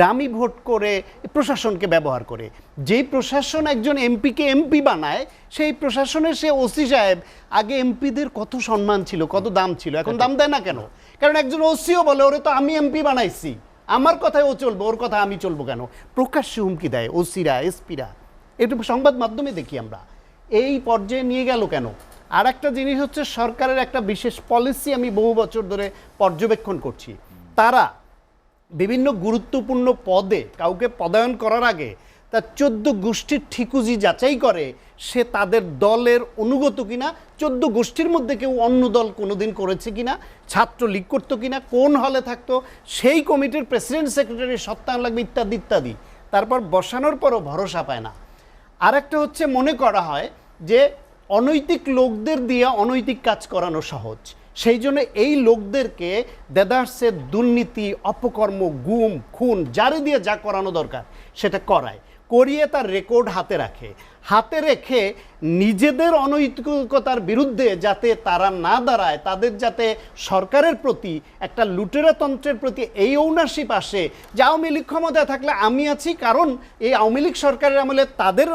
ডামি ভোট করে, প্রশাসনকে ব্যবহার করে। যেই প্রশাসন একজন এমপিকে এমপি বানায়, সেই প্রশাসনের সে ওসি সাহেব, আগে এমপিদের কত সম্মান ছিল, কত দাম ছিল, এখন দাম দেয় না কেন? কারণ একজন ওসিও বলে ওরে তো আমি এমপি বানাইছি, আমার কথায় ও চলবে, ওর কথা আমি চলবো কেন? প্রকাশ্যে হুমকি দেয় ওসিরা, এসপিরা। এটা সংবাদ মাধ্যমে দেখি আমরা। এই পর্যায়ে নিয়ে গেল কেন? আর একটা জিনিস হচ্ছে, সরকারের একটা বিশেষ পলিসি আমি বহু বছর ধরে পর্যবেক্ষণ করছি। তারা বিভিন্ন গুরুত্বপূর্ণ পদে কাউকে পদায়ন করার আগে তার 14 গোষ্ঠীর ঠিকুজি যাচাই করে সে তাদের দলের অনুগত কিনা, 14 গোষ্ঠীর মধ্যে কেউ অন্য দল কোনোদিন করেছে কিনা, ছাত্রলীগ করতো কিনা, কোন হলে থাকতো, সেই কমিটির প্রেসিডেন্ট সেক্রেটারি সত্যায়ন লাগবে, ইত্যাদি ইত্যাদি। তারপর বসানোর পরও ভরসা পায় না। আরেকটা হচ্ছে, মনে করা হয় যে অনৈতিক লোকদের দিয়ে অনৈতিক কাজ করানো সহজ, সেই জন্য এই লোকদেরকে দেদারসে দুর্নীতি, অপকর্ম, গুম, খুন, যারে দিয়ে যা করানো দরকার সেটা করায়, করিয়ে তার রেকর্ড হাতে রেখে নিজেদের অনৈতিকতার বিরুদ্ধে যাতে তারা না দাঁড়ায়, তাদের যাতে সরকারের প্রতি একটা লুটেরাতন্ত্রের প্রতি এই ওনারশিপ আসে যে আওয়ামী লীগ ক্ষমতায় থাকলে আমি আছি, কারণ এই আওয়ামী লীগ সরকারের আমলে তাদের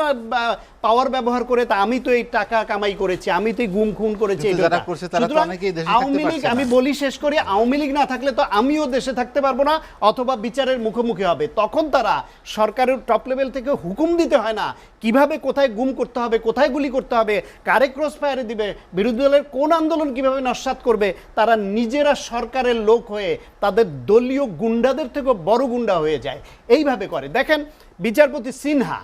পাওয়ার ব্যবহার করে তা আমি তো এই টাকা কামাই করেছি, আমি তো এই গুম খুন করেছি। আওয়ামী লীগ, আমি বলি শেষ করি, আওয়ামী লীগ না থাকলে তো আমিও দেশে থাকতে পারবো না, অথবা বিচারের মুখোমুখি হবে। তখন তারা সরকারের টপ লেভেল থেকে হুকুম দিতে হয় না কিভাবে কোথায় গুম করতে হবে, কোথায় গুলি করতে হবে, কারে ক্রস ফায়ারে দিবে, বিরোধী দলের কোন আন্দোলন কিভাবে নস্যাৎ করবে, তারা নিজেরা সরকারের লোক হয়ে তাদের দলীয় গুন্ডাদের থেকে বড় গুন্ডা হয়ে যায়, এইভাবে করে। দেখেন বিচারপতি সিনহা,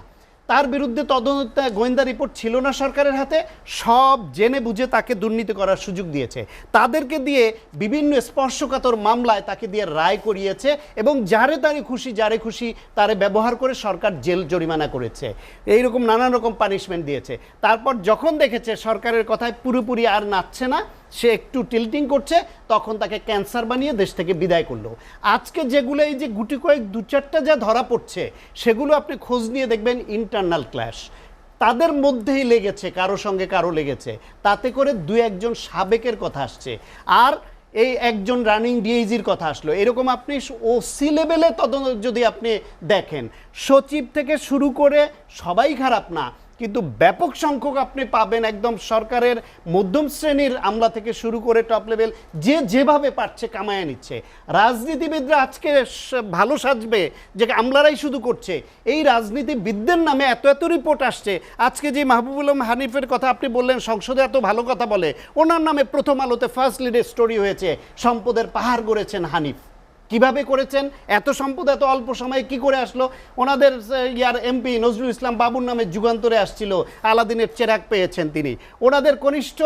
তার বিরুদ্ধে তদন্ত গোয়েন্দা রিপোর্ট ছিল না সরকারের হাতে, সব জেনে বুঝে তাকে দুর্নীতি করার সুযোগ দিয়েছে, তাদেরকে দিয়ে বিভিন্ন স্পর্শকাতর মামলায় তাকে দিয়ে রায় করিয়েছে, এবং যারে খুশি তারে ব্যবহার করে সরকার জেল জরিমানা করেছে, এইরকম নানান রকম পানিশমেন্ট দিয়েছে। তারপর যখন দেখেছে সরকারের কথায় পুরোপুরি আর নাচছে না, সে একটু টিল্টিং করছে, তখন তাকে ক্যান্সার বানিয়ে দেশ থেকে বিদায় করলো। আজকে যেগুলো এই যে গুটি কয়েক 2-4টা যা ধরা পড়ছে, সেগুলো আপনি খোঁজ নিয়ে দেখবেন ইন্টারনাল ক্ল্যাশ, তাদের মধ্যেই লেগেছে, কারো সঙ্গে কারো লেগেছে, তাতে করে 2-1 সাবেকের কথা আসছে, আর এই একজন রানিং ডিআইজির কথা আসলো। এরকম আপনি ওসি লেভেলে তদন্ত যদি আপনি দেখেন, সচিব থেকে শুরু করে সবাই খারাপ না, কিন্তু ব্যাপক সংখ্যক আপনি পাবেন একদম সরকারের মধ্যম শ্রেণীর আমলা থেকে শুরু করে টপ লেভেল, যে যেভাবে পারছে কামায় নিচ্ছে। রাজনীতিবিদরা আজকে ভালো সাজবে যে আমলারাই শুধু করছে, এই রাজনীতিবিদদের নামে এত এত রিপোর্ট আসছে। আজকে যে মাহবুবুল আলম হানিফের কথা আপনি বললেন, সংসদে এত ভালো কথা বলে, ওনার নামে প্রথম আলোতে ফার্স্ট লিডের স্টোরি হয়েছে, সম্পদের পাহাড় গড়েছেন হানিফ। কিভাবে করেছেন, এত সম্পদ এত অল্প সময়ে কি করে আসলো? ওনাদের এমপি নজরুল ইসলাম বাবুর নামে যুগান্তরে আসছিল, আলাদিনের চেরাগ পেয়েছেন তিনি। ওনাদের কনিষ্ঠ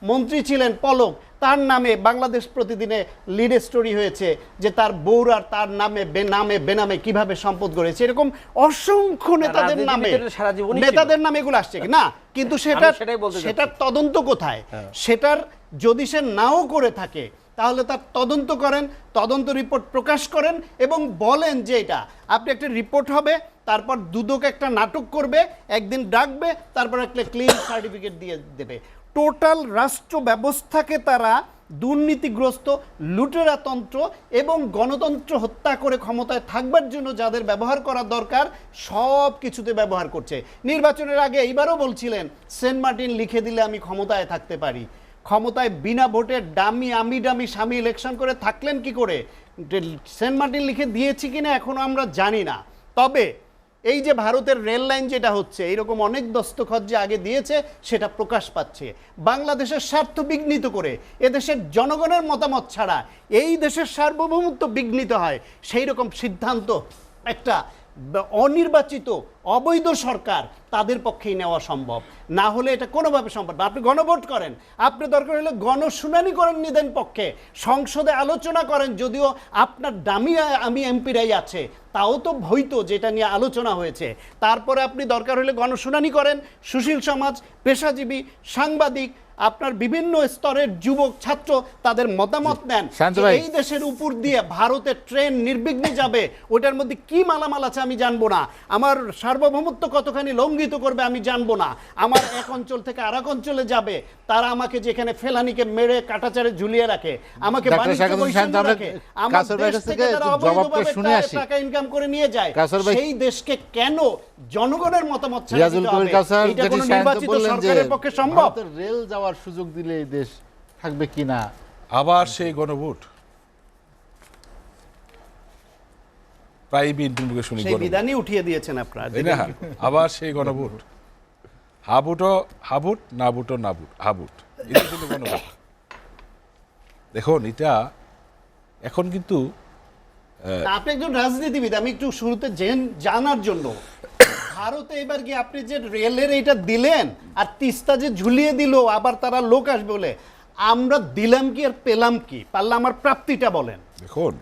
মন্ত্রী ছিলেন পলক, তার নামে বাংলাদেশ প্রতিদিনে লিড স্টোরি হয়েছে যে তার বউর আর তার নামে বেনামে কিভাবে সম্পদ গড়েছে। এরকম অসংখ্য নেতাদের নামে এগুলো আসছে না, কিন্তু সেটার তদন্ত কোথায়? সেটার যদি সে নাও করে থাকে, তাহলে তার তদন্ত করেন, তদন্ত রিপোর্ট প্রকাশ করেন, এবং বলেন যে এটা আপনি একটা রিপোর্ট হবে, তারপর দুদক একটা নাটক করবে, একদিন ডাকবে, তারপর একটা ক্লিন সার্টিফিকেট দিয়ে দেবে। টোটাল রাষ্ট্র ব্যবস্থাকে তারা দুর্নীতিগ্রস্ত, লুটেরাতন্ত্র এবং গণতন্ত্র হত্যা করে ক্ষমতায় থাকবার জন্য যাদের ব্যবহার করা দরকার সব কিছুতে ব্যবহার করছে। নির্বাচনের আগে এইবারও বলছিলেন সেন্ট মার্টিন লিখে দিলে আমি ক্ষমতায় থাকতে পারি। ক্ষমতায় বিনা ভোটে ডামি স্বামী ইলেকশন করে থাকলেন কি করে? সেন্ট মার্টিন লিখে দিয়েছি কিনা এখনো আমরা জানি না। তবে এই যে ভারতের রেল লাইন যেটা হচ্ছে, এইরকম অনেক দস্তখত যে আগে দিয়েছে সেটা প্রকাশ পাচ্ছে। বাংলাদেশের স্বার্থ বিঘ্নিত করে, এদেশের জনগণের মতামত ছাড়া এই দেশের সার্বভৌমত্ব বিঘ্নিত হয়, সেই রকম সিদ্ধান্ত একটা অনির্বাচিত অবৈধ সরকার তাদের পক্ষেই নেওয়া সম্ভব, না হলে এটা কোনোভাবে সম্ভব না। আপনি গণভোট করেন, আপনি দরকার হলে গণশুনানি করেন নিদেন পক্ষে, সংসদে আলোচনা করেন, যদিও আপনার দামি আমি এমপিরাই আছে, তাও তো হইতো যেটা নিয়ে আলোচনা হয়েছে। তারপরে আপনি দরকার হলে গণশুনানি করেন, সুশীল সমাজ, পেশাজীবী, সাংবাদিক, আপনার বিভিন্ন স্তরের যুবক ছাত্র তাদের মতামত নেন। এই দেশের উপর দিয়ে ভারতের ট্রেন নির্বিঘ্নে যাবে, ওটার মধ্যে কি মালামাল আছে আমি জানবো না। আমার সার্বভৌমত্ব কতখানি লঙ্ঘিত করবে আমি জানবো না। আমার এক অঞ্চল থেকে আর এক অঞ্চলে যাবে, তারা আমাকে যেখানে ফেলানিকে মেরে কাটাচারে ঝুলিয়ে রাখে, আমাকে ডাক্তার বাণিজ্য শাহাদাত হোসেন, বৈষম্য আমরা রাখে, আমার কাসর ভাইয়ের দেশ কাছ থেকে থেকে তারা জবাবটা অবৈধভাবে শুনে আসি। টাকা ইনকাম করে নিয়ে যায়, কাসর ভাই- সেই দেশকে কেন জনগণের মতামত ছাড়া রিয়াজুল দিতে কবির হবে? কাউসার এটা যেটি কোনো সায়ন্ত নির্বাচিত বললেন যে সরকারের পক্ষে সম্ভব? ভারতের রেল যাওয়ার সুযোগ দিলে এই দেশ থাকবে কিনা, আবার সেই গণভোট, প্রায় বিএনপির মুখে শুনি সেই গণভোট, বিধানই উঠিয়ে দিয়েছেন আপনারা, তাই না? আবার সেই গণভোট, হাবুটও হাবুট, না বুটও না বুট, হাবুট, এটা কিন্তু গণভোট। দেখুন এটা এখন কিন্তু আপনি একজন রাজনীতিবিদ, আমি একটু শুরুতে জানার জন্য, ভারতে এবার কি আপনি যে রেলের এইটা দিলেন আর তিস্তা যে ঝুলিয়ে দিল, আবার তারা লোক আসবে বলে, আমরা দিলাম কি আর পেলাম কি? পারলে আমার প্রাপ্তিটা বলেন। দেখুন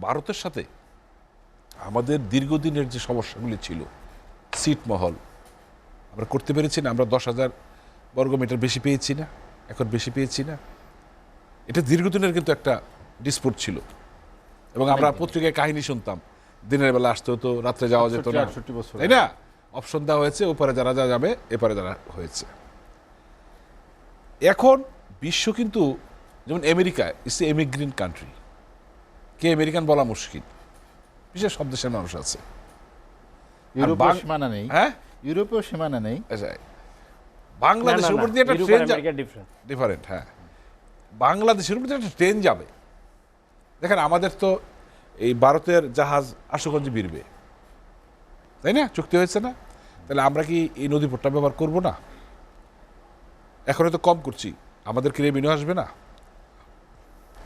ভারতের সাথে আমাদের দীর্ঘদিনের যে সমস্যাগুলি ছিল, ছিটমহল আমরা করতে পেরেছি না, আমরা 10,000 বর্গমিটার বেশি পেয়েছি না, এখন বেশি পেয়েছি না, এটা দীর্ঘদিনের কিন্তু একটা ডিসপুট ছিল। এবং আমরা পত্রিকায় কাহিনী শুনতাম, দিনের বেলা আসতে হতো, রাত্রে যাওয়া যেত না, 68 বছর। তাই না? অপশন দেওয়া হয়েছে, ওপারে যারা যা যাবে, এপারে যারা হয়েছে। এখন বিশ্ব কিন্তু, যেমন America it's a emigrant country, কে আমেরিকান বলা মুশকিল, বিশেষ সব দেশের মানুষ আছে। ইউরোপের সীমানা নেই, হ্যাঁ, ইউরোপের সীমানা নেই। আচ্ছা, বাংলাদেশের উপর দিয়ে একটা ট্রেন যাবে, ডিফারেন্ট। ডিফারেন্ট, হ্যাঁ, বাংলাদেশের উপর দিয়ে একটা ট্রেন যাবে। দেখেন আমাদের তো এই ভারতের জাহাজ আশুগঞ্জে ভিড়বে, তাই না? চুক্তি হয়েছে না? তাহলে আমরা কি এই নদীপথটা ব্যবহার করব না? এখন তো কম করছি, আমাদের কি রেভিনিউ আসবে না?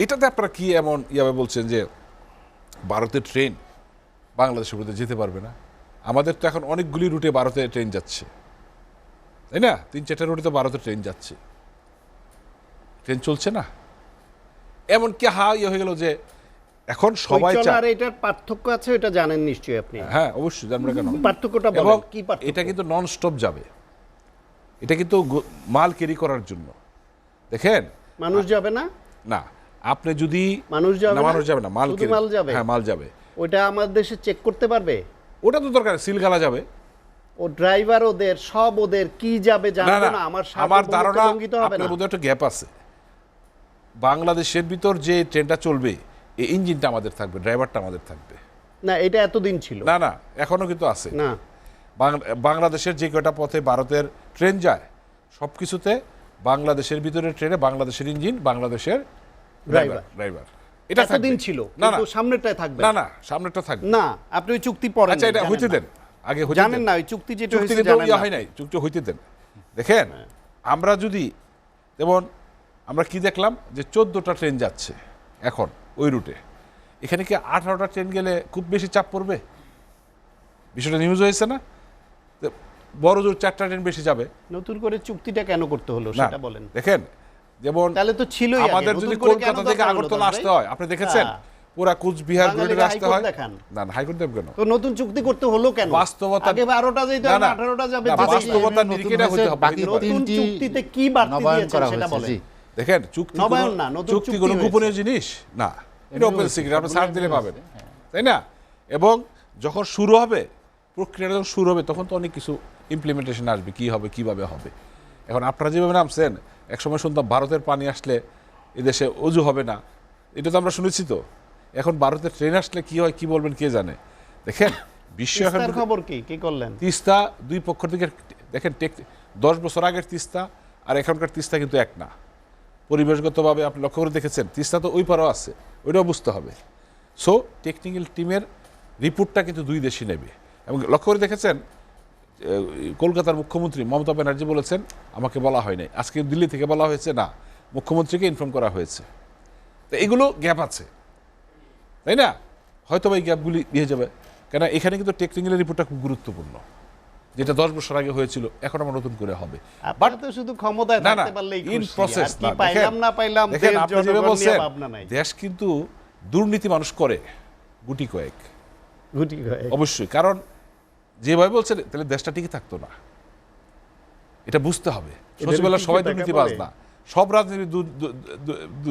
এটাতে আপনারা কি এমন ইয়াবে বলছেন যে ভারতের ট্রেন বাংলাদেশের উপর দিয়ে যেতে পারবে না? আমাদের তো এখন অনেকগুলি রুটে ভারতে ট্রেন যাচ্ছে, তাই না? 3-4টা রুটে তো ভারতের ট্রেন যাচ্ছে, ট্রেন চলছে না। এমনকি ইয়ে হয়ে গেল যে এখন সবাই ওই চলা চায়, আর এটার পার্থক্য আছে, এটা জানেন নিশ্চয়ই আপনি। হ্যাঁ অবশ্যই জানবে কেন, পার্থক্যটা এবং বলেন, কি পার্থক্য? এটা কিন্তু নন স্টপ যাবে, এটা কিন্তু মাল ক্যারি করার জন্য। দেখেন মানুষ যাবে না, না, আপনি যদি মানুষ যাবে না, না? মানুষ যাবে না, মাল শুধু carry- মাল যাবে? হ্যাঁ মাল যাবে, ওইটা আমার দেশে চেক করতে পারবে? ওটা তো দরকার, সিলগালা যাবে। ও ড্রাইভার ওদের সব, ওদের কি যাবে না জানবো না, না, আমার আমার সার্বভৌমত্ব ধারণা লঙ্ঘিত হবে না? আপনার মধ্যে একটা গ্যাপ আছে। বাংলাদেশের ভিতর যে ট্রেনটা চলবে, এই ইঞ্জিনটা আমাদের থাকবে, ড্রাইভারটা আমাদের থাকবে। না, এটা এতদিন ছিল না না, এখনো কিন্তু আছে। না। বাংলাদেশের যে কয়টা পথে ভারতের ট্রেন যায়, সব কিছুতে বাংলাদেশের ভিতরে ট্রেনে বাংলাদেশের ইঞ্জিন, বাংলাদেশের ড্রাইভার। ড্রাইভার, এটা এতদিন থাকবে। ছিল, না না কিন্তু সামনেরটায় থাকবে না না, সামনেটা থাকবে। না। আপনি ওই চুক্তি পড়েন আচ্ছা, এটা জানেন হইতে না। দেন, আগে হইতে জানেন দেন। না ওই চুক্তি যেটা চুক্তি হয়েছে কিন্তু জানেন ইয়া না। হয় নাই, চুক্তি হইতে দেন। দেখেন আমরা যদি, যেমন আমরা কি দেখলাম যে 14টা ট্রেন যাচ্ছে এখন ওই রুটে, এখানে কি 18টা ট্রেন গেলে খুব বেশি চাপ পড়বে? বিষয়টা নিউজ হয়েছে না? তো বড় জোর 4টা ট্রেন বেশি যাবে নতুন করে চুক্তিটা কেন করতে হলো না। সেটা বলেন। দেখেন যেমন তাহলে তো ছিলই আগে, আমাদের নতুন যদি করে কেন কলকাতা থেকে দরকার হলো আগরতলা দশ আসতে ভাই? হয়, আপনি দেখেছেন হ্যাঁ। পুরা কুচবিহার বাঙালিরা ঘুরে আসতে হাইকোর্ট হয়। দেখান। না না, হাইকোর্ট দেব কেন? তো নতুন চুক্তি করতে হলো কেন? বাস্তবতা- আগে 12টা যেতে না, হবে, না, 18টা যাবে, না, যেতে বাস্তবতা হবে। নিরিখে এটা হতে হবে। বাকি হতে পারে। নতুন তিনটি চুক্তিতে কি বাড়তি নবায়ন দিয়েছেন করা সেটা হয়েছে, বলেন। জি। দেখেন চুক্তি নবায়ন কোনো- না, নতুন চুক্তি চুক্তি কোনো হয়েছে। গোপনীয় জিনিস না, এটা ওপেন হয়েছে, সিক্রেট, আপনি সবগুলো সার্চ দিলে এমনি পাবেন, হয়েছে, হ্যাঁ। তাই না? এবং যখন শুরু হবে, প্রক্রিয়াটা যখন শুরু হবে, তখন তো অনেক কিছু ইমপ্লিমেন্টেশন আসবে, কি হবে, কিভাবে হবে। এখন আপনারা যেভাবে নামছেন, একসময় শুনতাম ভারতের পানি আসলে এদেশে অজু হবে না, এটা তো আমরা শুনেছি। তো এখন ভারতের ট্রেন আসলে কি হয়, কি বলবেন কে জানে। দেখেন বিশ্ব এখন তিস্তার খবর কি কি করলেন? তিস্তা দুই পক্ষ থেকে দেখেন 10 বছর আগের তিস্তা আর এখনকার তিস্তা কিন্তু এক না। পরিবেশগতভাবে আপনি লক্ষ্য করে দেখেছেন, তিস্তা তো ওই পারও আছে, ওইটাও বুঝতে হবে। সো টেকনিক্যাল টিমের রিপোর্টটা কিন্তু দুই দেশই নেবে। এবং লক্ষ্য করে দেখেছেন, কলকাতার মুখ্যমন্ত্রী মমতা ব্যানার্জি বলেছেন আমাকে বলা হয় নাই, আজকে দিল্লি থেকে বলা হয়েছে, না মুখ্যমন্ত্রীকে ইনফর্ম করা হয়েছে। তো এগুলো গ্যাপ আছে, তাই না? হয়তো এই গ্যাপগুলি দিয়ে যাবে, কেন এখানে কিন্তু টেকনিক্যাল রিপোর্টটা খুব গুরুত্বপূর্ণ, যেটা 10 বছর আগে হয়েছিল, এখন আমরা নতুন করে হবে। আপনারা তো শুধু ক্ষমতায় না না, থাকতে পারলেই ইন খুশি, প্রসেস আর কি পাইলাম না পাইলাম দেখেন দেশ আপনি যেভাবে জনগণ নিয়ে বলছেন, ভাবনা নাই। দেশ কিন্তু দুর্নীতি মানুষ করে গুটি কয়েক, গুটি কয়েক। অবশ্যই। কারণ যেভাবে বলছেন, তাহলে দেশটা টিকে থাকতো না, এটা বুঝতে হবে। সচিবালয় সবাই টাকা দুর্নীতিবাজ পড়ে? না, সব রাজনীতি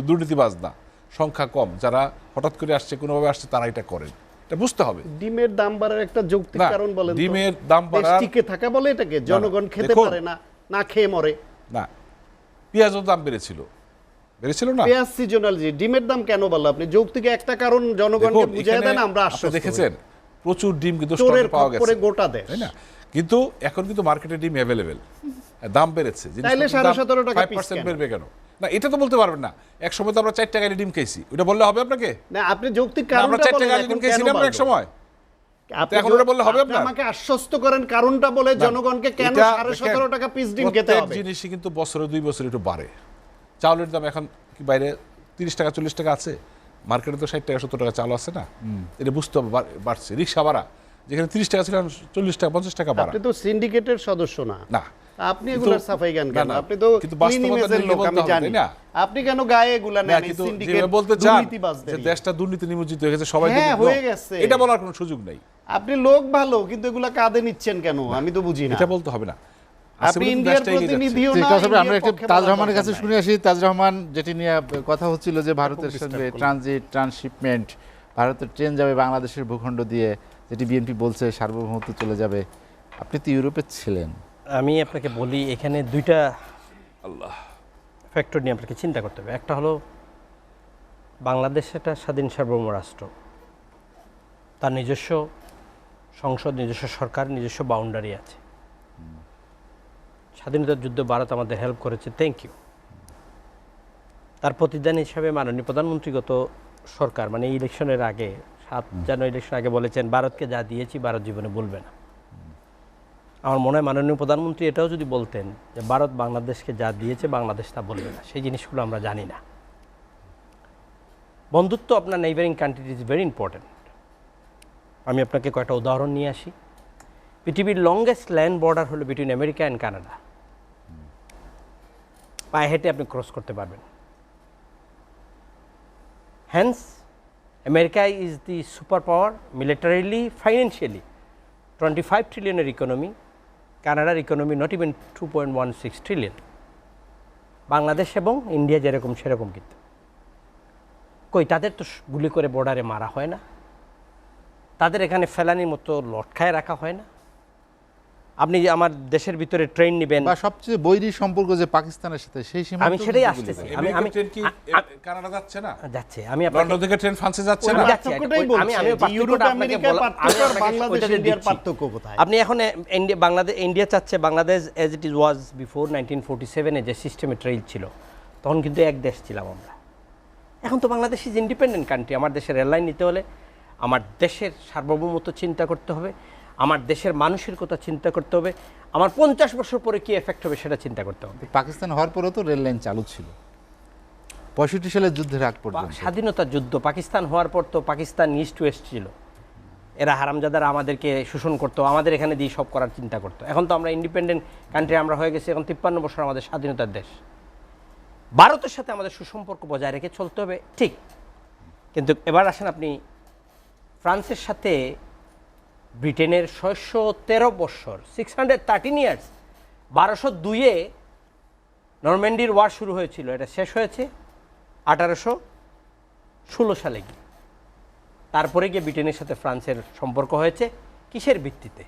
দুর্নীতিবাজ না, সংখ্যা কম যারা হঠাৎ করে আসছে, কোনোভাবে আসছে, তারা এটা করেন। এটা বুঝতে হবে। ডিমের দাম বাড়ার একটা যৌক্তিক না, কারণ বলেন তো। ডিমের দাম দেশ বাড়ার- টিকে থাকা বলে এটাকে, জনগণ খেতে দেখুন। পারে না, না খেয়ে মরে। না, পেঁয়াজের দাম বেড়েছিল না? পেঁয়াজ সিজনাল, যে ডিমের দাম কেন বললো আপনি? যৌক্তিক একটা কারণ জনগণকে দেখুন, বুঝিয়ে এখানে দেন, আমরা আপনি আশ্বস্ত দেখেছেন প্রচুর ডিম কিন্তু চোরের স্টকে পাওয়া খপ্পরে গেছে, গোটা দেশ। তাই না? কিন্তু এখন কিন্তু মার্কেটে ডিম অ্যাভেলেবেল, দাম বেড়েছে, তাইলে 17.5 টাকা piece 5% কেন? বেড়বে কেন? না, এটা তো বলতে পারবেন না। এক সময় তো আমরা 4 টাকায় ডিম খেয়েছি, ওটা বললে হবে আপনাকে? না, আপনি যৌক্তিক না, আমরা কারণটা 4 বলেন, টাকায় এখন ডিম খেয়েছি কেন না আমরা এক বাড়লো? সময়? আপনি এখন ওটা বললে হবে আপনি আপনার? আমাকে আশ্বস্ত করেন কারণটা বলে, জনগণকে কেন এটা 17.5 টাকা পিস ডিম খেতে প্রত্যেক হবে? জিনিসই কিন্তু বছরে 2 বছরে একটু বাড়ে। চাউলের দাম এখন কি বাইরে 30 টাকা 40 টাকা আছে, মার্কেটে তো 60 টাকা 70 টাকা চাল আছে না? এটা বুঝতে হবে, বাড়ছে। রিক্সা ভাড়া যেখানে 30 টাকা ছিল 40 টাকা 50 টাকা বাড়া। আপনি তো সিন্ডিকেটের সদস্য না, না, আপনি এগুলার সাফাই গান কেন? না, আপনি তো কিন্তু ক্লিন বাস্তবতা ইমেজের নিয়ে লোক, বলতে আমি হবে, জানি তাই না? আপনি কেন গায়ে এগুলা না, নেন? কিন্তু সিন্ডিকেট যেভাবে বলতে চান যে দুর্নীতিবাজদের। দেশটা দুর্নীতি নিমজ্জিত হয়ে গেছে, সবাই হ্যাঁ, দুর্নীতি, হয়ে গেছে। এটা বলার কোনো সুযোগ নেই। আপনি লোক ভালো, কিন্তু এগুলা কাঁধে নিচ্ছেন কেন? আমি তো বুঝি না। এটা বলতে হবে না। আপনি ইন্ডিয়ার প্রতিনিধিও ঠিক না, আছে, আমরা ইন্ডিয়ার একটু পক্ষে তাজ বলার রহমানের কাছে দরকার শুনে আসি। তাজ রহমান, যেটি নিয়ে কথা হচ্ছিল যে ভারতের disturb সঙ্গে করলাম। ট্রানজিট ট্রান্সশিপমেন্ট, ভারতের ট্রেন যাবে বাংলাদেশের ভূখণ্ড দিয়ে, যেটি বিএনপি বলছে সার্বভৌমত্ব চলে যাবে। আপনি তো ইউরোপে ছিলেন। আমি আপনাকে বলি, এখানে দুইটা ফ্যাক্টর নিয়ে আপনাকে চিন্তা করতে হবে। একটা হলো বাংলাদেশ একটা স্বাধীন সার্বভৌম রাষ্ট্র, তার নিজস্ব সংসদ, নিজস্ব সরকার, নিজস্ব বাউন্ডারি আছে। স্বাধীনতার যুদ্ধে ভারত আমাদের হেল্প করেছে, থ্যাংক ইউ। তার প্রতিদান হিসাবে মাননীয় প্রধানমন্ত্রী গত সরকার, মানে ইলেকশনের আগে, 7 জানুয়ারি ইলেকশন আগে বলেছেন, ভারতকে যা দিয়েছি ভারত জীবনে ভুলবে না। আমার মনে হয় মাননীয় প্রধানমন্ত্রী এটাও যদি বলতেন যে ভারত বাংলাদেশকে যা দিয়েছে বাংলাদেশ তা বলবে না, সেই জিনিসগুলো আমরা জানি না। বন্ধুত্ব আপনার neighbouring country is very important. আমি আপনাকে কয়েকটা উদাহরণ নিয়ে আসি। পৃথিবীর লংগেস্ট ল্যান্ড বর্ডার হলো বিটুইন আমেরিকা অ্যান্ড কানাডা। পায়ে হেঁটে আপনি ক্রস করতে পারবেন। Hence America is the super power militarily, financially. 25 ট্রিলিয়নের ইকোনমি, কানাডার economy not even 2.16 trillion. Bangladesh এবং ইন্ডিয়া যেরকম সেরকম, কিন্তু কই তাদের তো গুলি করে বর্ডারে মারা হয় না, তাদের এখানে ফেলানির মতো লটকায় রাখা হয় না। আপনি যে আমার দেশের ভিতরে ট্রেন নেবেন, বা সবচেয়ে বৈরী সম্পর্ক যে পাকিস্তানের সাথে, সেই সীমান্ত আমি সেটাই কিন্তু আসতেছি। গুলি করে। আমেরিকার ট্রেন কি কানাডা যাচ্ছে না? যাচ্ছে, আমি আপনাকে লন্ডন থেকে ট্রেন ফ্রান্সে যাচ্ছে ওই না? যাচ্ছি, পার্থক্যটাই আমি- বলছে আমি যে পার্থক্যটা ইউরোপ আপনাকে আমেরিকার বলা- পার্থক্য আমি আর আপনাকে বাংলাদেশ ওইটাতে ইন্ডিয়ার দিচ্ছি। পার্থক্য কোথায়? আপনি এখন ইন্ডিয়া চাচ্ছে Bangladesh as it is was before 1947 যে সিস্টেমে ট্রেড ছিল, তখন কিন্তু এক দেশ ছিলাম আমরা। এখন তো বাংলাদেশ ইজ ইন্ডিপেন্ডেন্ট কান্ট্রি। আমার দেশের রেললাইন নিতে হলে আমার দেশের সার্বভৌমত্ব চিন্তা করতে হবে, আমার দেশের মানুষের কথা চিন্তা করতে হবে, আমার 50 বছর পরে কি এফেক্ট হবে সেটা চিন্তা করতে হবে। পাকিস্তান হওয়ার পরেও তো রেল লাইন চালু ছিল 65 সালের যুদ্ধের আগ পর্যন্ত। স্বাধীনতার যুদ্ধ, পাকিস্তান হওয়ার পর তো পাকিস্তান ইস্ট ওয়েস্ট ছিল। এরা হারামজাদারা আমাদেরকে শোষণ করতো, আমাদের এখানে দিয়ে সব করার চিন্তা করতো। এখন তো আমরা ইন্ডিপেন্ডেন্ট কান্ট্রি আমরা হয়ে গেছি, এখন 53 বছর আমাদের স্বাধীনতার দেশ। ভারতের সাথে আমাদের সুসম্পর্ক বজায় রেখে চলতে হবে, ঠিক। কিন্তু এবার আসেন আপনি ফ্রান্সের সাথে ব্রিটেনের 613 বছর, 613 ইয়ার্স, 1202-এ নরম্যান্ডির ওয়ার শুরু হয়েছিল, এটা শেষ হয়েছে 1816 সালে গিয়ে। তারপরে গিয়ে ব্রিটেনের সাথে ফ্রান্সের সম্পর্ক হয়েছে কিসের ভিত্তিতে?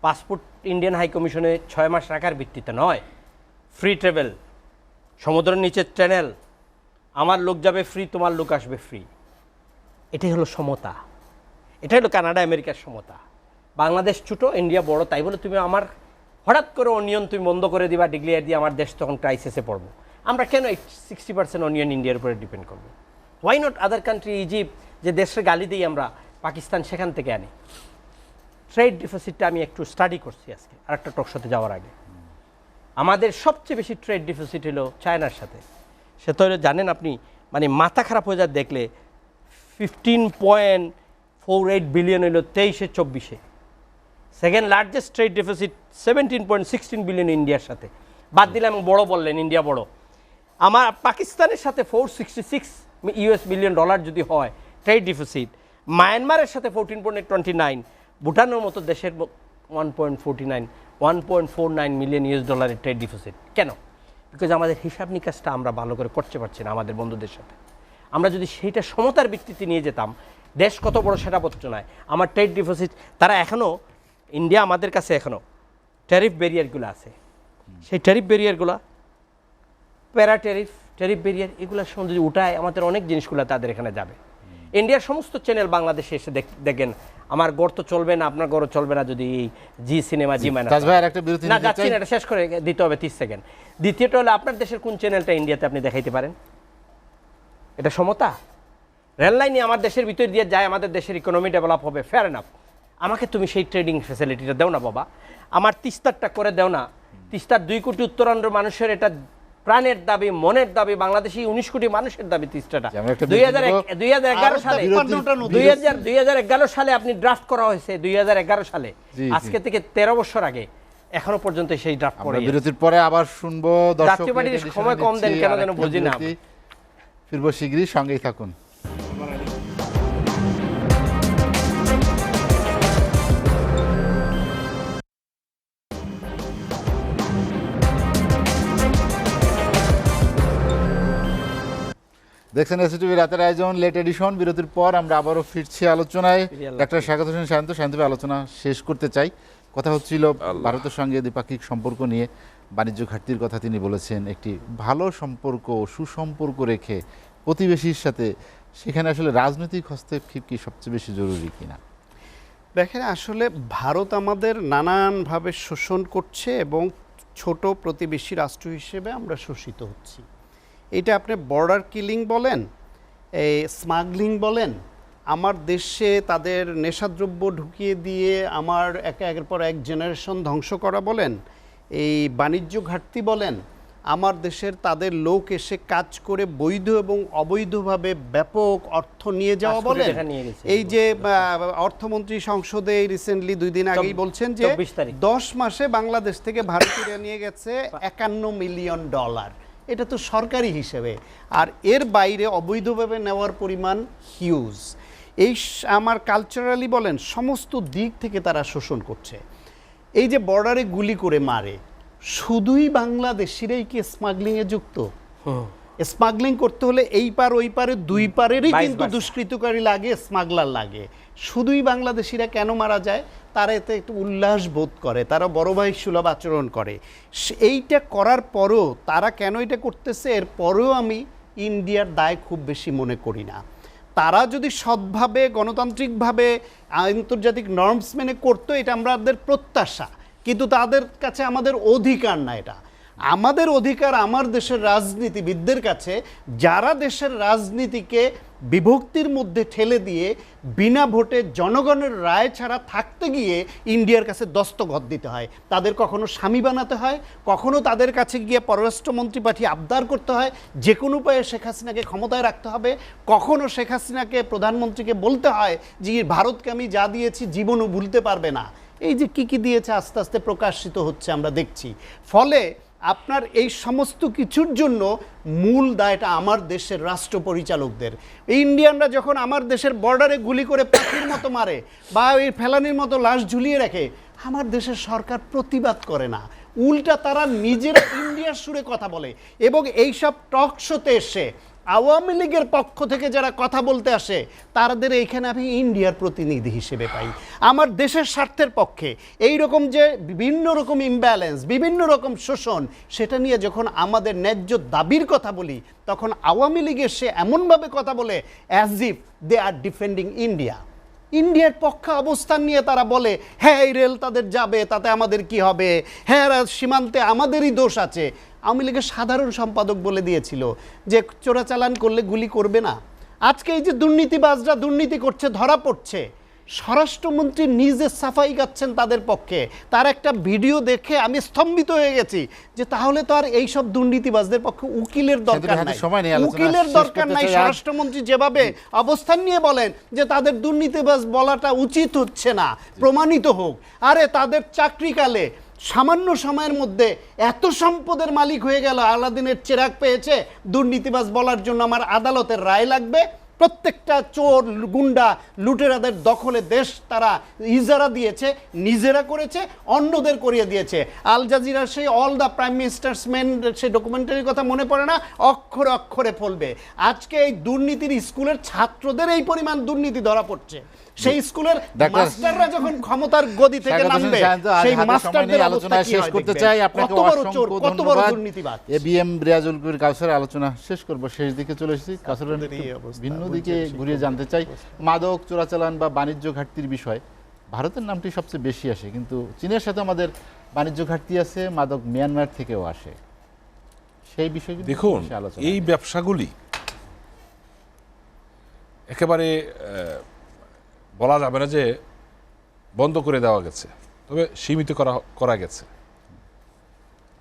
পাসপোর্ট ইন্ডিয়ান হাই কমিশনে 6 মাস রাখার ভিত্তিতে নয়, ফ্রি ট্রাভেল, সমুদ্রের নিচে চ্যানেল, আমার লোক যাবে ফ্রি, তোমার লোক আসবে ফ্রি। এটাই হলো সমতা, এটাই হলো কানাডা আমেরিকার সমতা। বাংলাদেশ ছোটো, ইন্ডিয়া বড়, তাই বলে তুমি আমার হঠাৎ করে অনিয়ন তুমি বন্ধ করে দিবা, ডিক্লেয়ার দিয়ে আমার দেশ তখন ক্রাইসিসে পড়বো। আমরা কেন 60% অনিয়ন ইন্ডিয়ার উপরে ডিপেন্ড করবো? Why not other country, Egypt, যে দেশের গালি দিই আমরা, পাকিস্তান সেখান থেকে আনি। ট্রেড ডিফিসিটটা আমি একটু স্টাডি করছি আজকে আরেকটা টকশোতে যাওয়ার আগে। আমাদের সবচেয়ে বেশি ট্রেড ডিফিসিট হলো চায়নার সাথে। সে তো জানেন আপনি, মানে মাথা খারাপ হয়ে যায় দেখলে। 15.48 বিলিয়ন হইল 23-24-এ। Second largest trade deficit 17.16 billion ইন্ডিয়ার সাথে। বাদ দিলাম, বড় বললেন, ইন্ডিয়া বড়। আমার পাকিস্তানের সাথে 466 US বিলিয়ন ডলার যদি হয় ট্রেড ডিফিসিট, মায়ানমারের সাথে 14.29, ভুটানের মতো দেশের 1.49 মিলিয়ন US ডলারের ট্রেড ডিফিসিট। কেন? বিকজ আমাদের হিসাব নিকাশটা আমরা ভালো করে করতে পারছি না আমাদের বন্ধুদের সাথে। আমরা যদি সেইটা সমতার ভিত্তিতে নিয়ে যেতাম, দেশ কত বড় সেটা বোঝা নয়। আমার ট্রেড ডিফিসিট, তারা এখনও ইন্ডিয়া আমাদের কাছে এখনও ট্যারিফ ব্যারিয়ারগুলো আছে, সেই ট্যারিফ ব্যারিয়ারগুলো প্যারা ট্যারিফ ব্যারিয়ার এগুলোর সঙ্গে যদি উঠায়, আমাদের অনেক জিনিসগুলো তাদের এখানে যাবে। ইন্ডিয়ার সমস্ত চ্যানেল বাংলাদেশে এসে দেখেন, আমার গড় তো চলবে না, আপনার গড় চলবে না যদি জি সিনেমা জি মাইনাস না যাচ্ছি না, এটা শেষ করে দিতে হবে 30 সেকেন্ড। দ্বিতীয়টা হলো আপনার দেশের কোন চ্যানেলটা ইন্ডিয়াতে আপনি দেখাইতে পারেন? এটা সমতা? রেল লাইনে আমার দেশের ভিতর দিয়ে যায়, আমাদের দেশের ইকোনমি ডেভেলপ হবে, ফেয়ার এনাফ। আমাকে তুমি সেই ট্রেডিং ফ্যাসিলিটিটা দাও না বাবা, আমার তিস্তারটা করে দাও না। তিস্তার 2 কোটি উত্তরাঞ্চল মানুষের এটা প্রাণের দাবি, মনের দাবি, বাংলাদেশি 19 কোটি মানুষের দাবি তিস্তাটা। 2011 সালে আপনি ড্রাফট করা হয়েছে, 2011 সালে, আজকে থেকে 13 বছর আগে, এখনো পর্যন্ত সেই ড্রাফট পড়ে। বিরতির পরে আবার শুনবো। জাতীয় পার্টির সময় কম দেন কেন যেন বুঝি না। ফিরবো শীঘ্রই, সঙ্গেই থাকুন। দেখছেন এসটিভি রাতের আয়োজন লেট এডিশন। বিরতির পর আমরা আবারও ফিরছি আলোচনায়। ডাক্তার স্বাগত হোসেন শান্তভাবে আলোচনা শেষ করতে চাই। কথা হচ্ছিল ভারতের সঙ্গে দ্বিপাক্ষিক সম্পর্ক নিয়ে, বাণিজ্য ঘাটতির কথা তিনি বলেছেন। একটি ভালো সম্পর্ক, সুসম্পর্ক রেখে প্রতিবেশীর সাথে, সেখানে আসলে রাজনৈতিক হস্তক্ষেপ কি সবচেয়ে বেশি জরুরি কিনা? দেখেন, আসলে ভারত আমাদের নানানভাবে শোষণ করছে এবং ছোট প্রতিবেশী রাষ্ট্র হিসেবে আমরা শোষিত হচ্ছি। এটা আপনি বর্ডার কিলিং বলেন, এই স্মাগলিং বলেন, আমার দেশে তাদের নেশাদ্রব্য ঢুকিয়ে দিয়ে আমার একের পর এক জেনারেশন ধ্বংস করা বলেন, এই বাণিজ্য ঘাটতি বলেন, আমার দেশের তাদের লোক এসে কাজ করে বৈধ এবং অবৈধভাবে ব্যাপক অর্থ নিয়ে যাওয়া বলেন। এই যে অর্থমন্ত্রী সংসদে রিসেন্টলি 2 দিন আগেই বলছেন যে 10 মাসে বাংলাদেশ থেকে ভারতীয়রা নিয়ে গেছে $51 মিলিয়ন। এটা তো সরকারি হিসেবে, আর এর বাইরে অবৈধভাবে নেওয়ার পরিমাণ হিউজ। এই আমার কালচারালি বলেন, সমস্ত দিক থেকে তারা শোষণ করছে। এই যে বর্ডারে গুলি করে মারে, শুধুই বাংলাদেশিরাই কি স্মাগলিংয়ে যুক্ত? স্মাগলিং করতে হলে এই পার ওই পারে 2 পারেরই কিন্তু দুষ্কৃতকারী লাগে, স্মাগলার লাগে। শুধুই বাংলাদেশিরা কেন মারা যায়? তারা এতে একটু উল্লাস বোধ করে, তারা বড় ভাই সুলভ আচরণ করে। এইটা করার পরও তারা কেন এটা করতেছে, এর পরেও আমি ইন্ডিয়ার দায় খুব বেশি মনে করি না। তারা যদি সৎভাবে, গণতান্ত্রিকভাবে, আন্তর্জাতিক নর্মস মেনে করতো, এটা আমাদের প্রত্যাশা, কিন্তু তাদের কাছে আমাদের অধিকার না। এটা আমাদের অধিকার আমার দেশের রাজনীতিবিদদের কাছে, যারা দেশের রাজনীতিকে বিভক্তির মধ্যে ঠেলে দিয়ে বিনা ভোটে জনগণের রায় ছাড়া থাকতে গিয়ে ইন্ডিয়ার কাছে দস্তখত দিতে হয়। তাদের কখনো স্বামী বানাতে হয়, কখনো তাদের কাছে গিয়ে পররাষ্ট্রমন্ত্রী পাঠিয়ে আবদার করতে হয় যে কোনো উপায়ে শেখ হাসিনাকে ক্ষমতায় রাখতে হবে, কখনো শেখ হাসিনাকে প্রধানমন্ত্রীকে বলতে হয় যে ভারতকে আমি যা দিয়েছি জীবনও ভুলতে পারবে না। এই যে কি দিয়েছে আস্তে আস্তে প্রকাশিত হচ্ছে, আমরা দেখছি। ফলে আপনার এই সমস্ত কিছুর জন্য মূল দায়টা আমার দেশের রাষ্ট্র পরিচালকদের। ইন্ডিয়ানরা যখন আমার দেশের বর্ডারে গুলি করে পাখির মতো মারে বা এই ফেলানির মতো লাশ ঝুলিয়ে রাখে, আমার দেশের সরকার প্রতিবাদ করে না, উল্টা তারা নিজেরা ইন্ডিয়ার সুরে কথা বলে। এবং এইসব টক শোতে এসে আওয়ামী লীগের পক্ষ থেকে যারা কথা বলতে আসে, তাদের এইখানে আমি ইন্ডিয়ার প্রতিনিধি হিসেবে পাই। আমার দেশের স্বার্থের পক্ষে এই রকম যে বিভিন্ন রকম ইমব্যালেন্স, বিভিন্ন রকম শোষণ, সেটা নিয়ে যখন আমাদের ন্যায্য দাবির কথা বলি, তখন আওয়ামী লীগের সে এমনভাবে কথা বলে as if they are defending India. ইন্ডিয়ার পক্ষে অবস্থান নিয়ে তারা বলে, হ্যাঁ এই রেল তাদের যাবে, তাতে আমাদের কি হবে, হ্যাঁ সীমান্তে আমাদেরই দোষ আছে। আওয়ামী লীগের সাধারণ সম্পাদক বলে দিয়েছিল যে চোরাচালান করলে গুলি করবে না। আজকে এই যে দুর্নীতিবাজরা দুর্নীতি করছে, ধরা পড়ছে, স্বরাষ্ট্রমন্ত্রী নিজে সাফাই গাচ্ছেন তাদের পক্ষে। তার একটা ভিডিও দেখে আমি স্তম্ভিত হয়ে গেছি যে তাহলে তো আর এইসব দুর্নীতিবাজদের পক্ষে উকিলের দরকার নাই, উকিলের দরকার নাই। স্বরাষ্ট্রমন্ত্রী যেভাবে অবস্থান নিয়ে বলেন যে তাদের দুর্নীতিবাজ বলাটা উচিত হচ্ছে না, প্রমাণিত হোক। আরে তাদের চাকরিকালে সামান্য সময়ের মধ্যে এত সম্পদের মালিক হয়ে গেল, আলাদিনের চেরাগ পেয়েছে, দুর্নীতিবাজ বলার জন্য আমার আদালতের রায় লাগবে? প্রত্যেকটা চোর গুন্ডা লুটেরাদের দখলে দেশ তারা ইজারা দিয়েছে, নিজেরা করেছে, অন্যদের করিয়ে দিয়েছে। আল জাজিরার সেই all the prime ministers main সেই ডকুমেন্টারির কথা মনে পড়ে না, অক্ষরে অক্ষরে ফলবে। আজকে এই দুর্নীতির স্কুলের ছাত্রদের এই পরিমাণ দুর্নীতি ধরা পড়ছে, সেই স্কুলের মাস্টাররা যখন ক্ষমতার গদি থেকে নামবে সেই মাস্টারদের আলোচনা শেষ করতে চাই। আপনাকে কত বড় দুর্নীতিবাদ। এবিএম রিয়াজুল কবির কাউসারের আলোচনা শেষ করব, শেষ দিকে চলে এসেছি। কাউসারের ভিন্ন দিকে ঘুরিয়ে জানতে চাই মাদক চোরাচালান বা বাণিজ্য ঘাটতির বিষয়। ভারতের নামটি সবচেয়ে বেশি আসে, কিন্তু চীনের সাথে আমাদের বাণিজ্য ঘাটতি আছে, মাদক মিয়ানমার থেকেও আসে। সেই বিষয়ে দেখুন, এই ব্যবসাগুলি একেবারে বলা যাবে না যে বন্ধ করে দেওয়া গেছে, তবে সীমিত করা গেছে।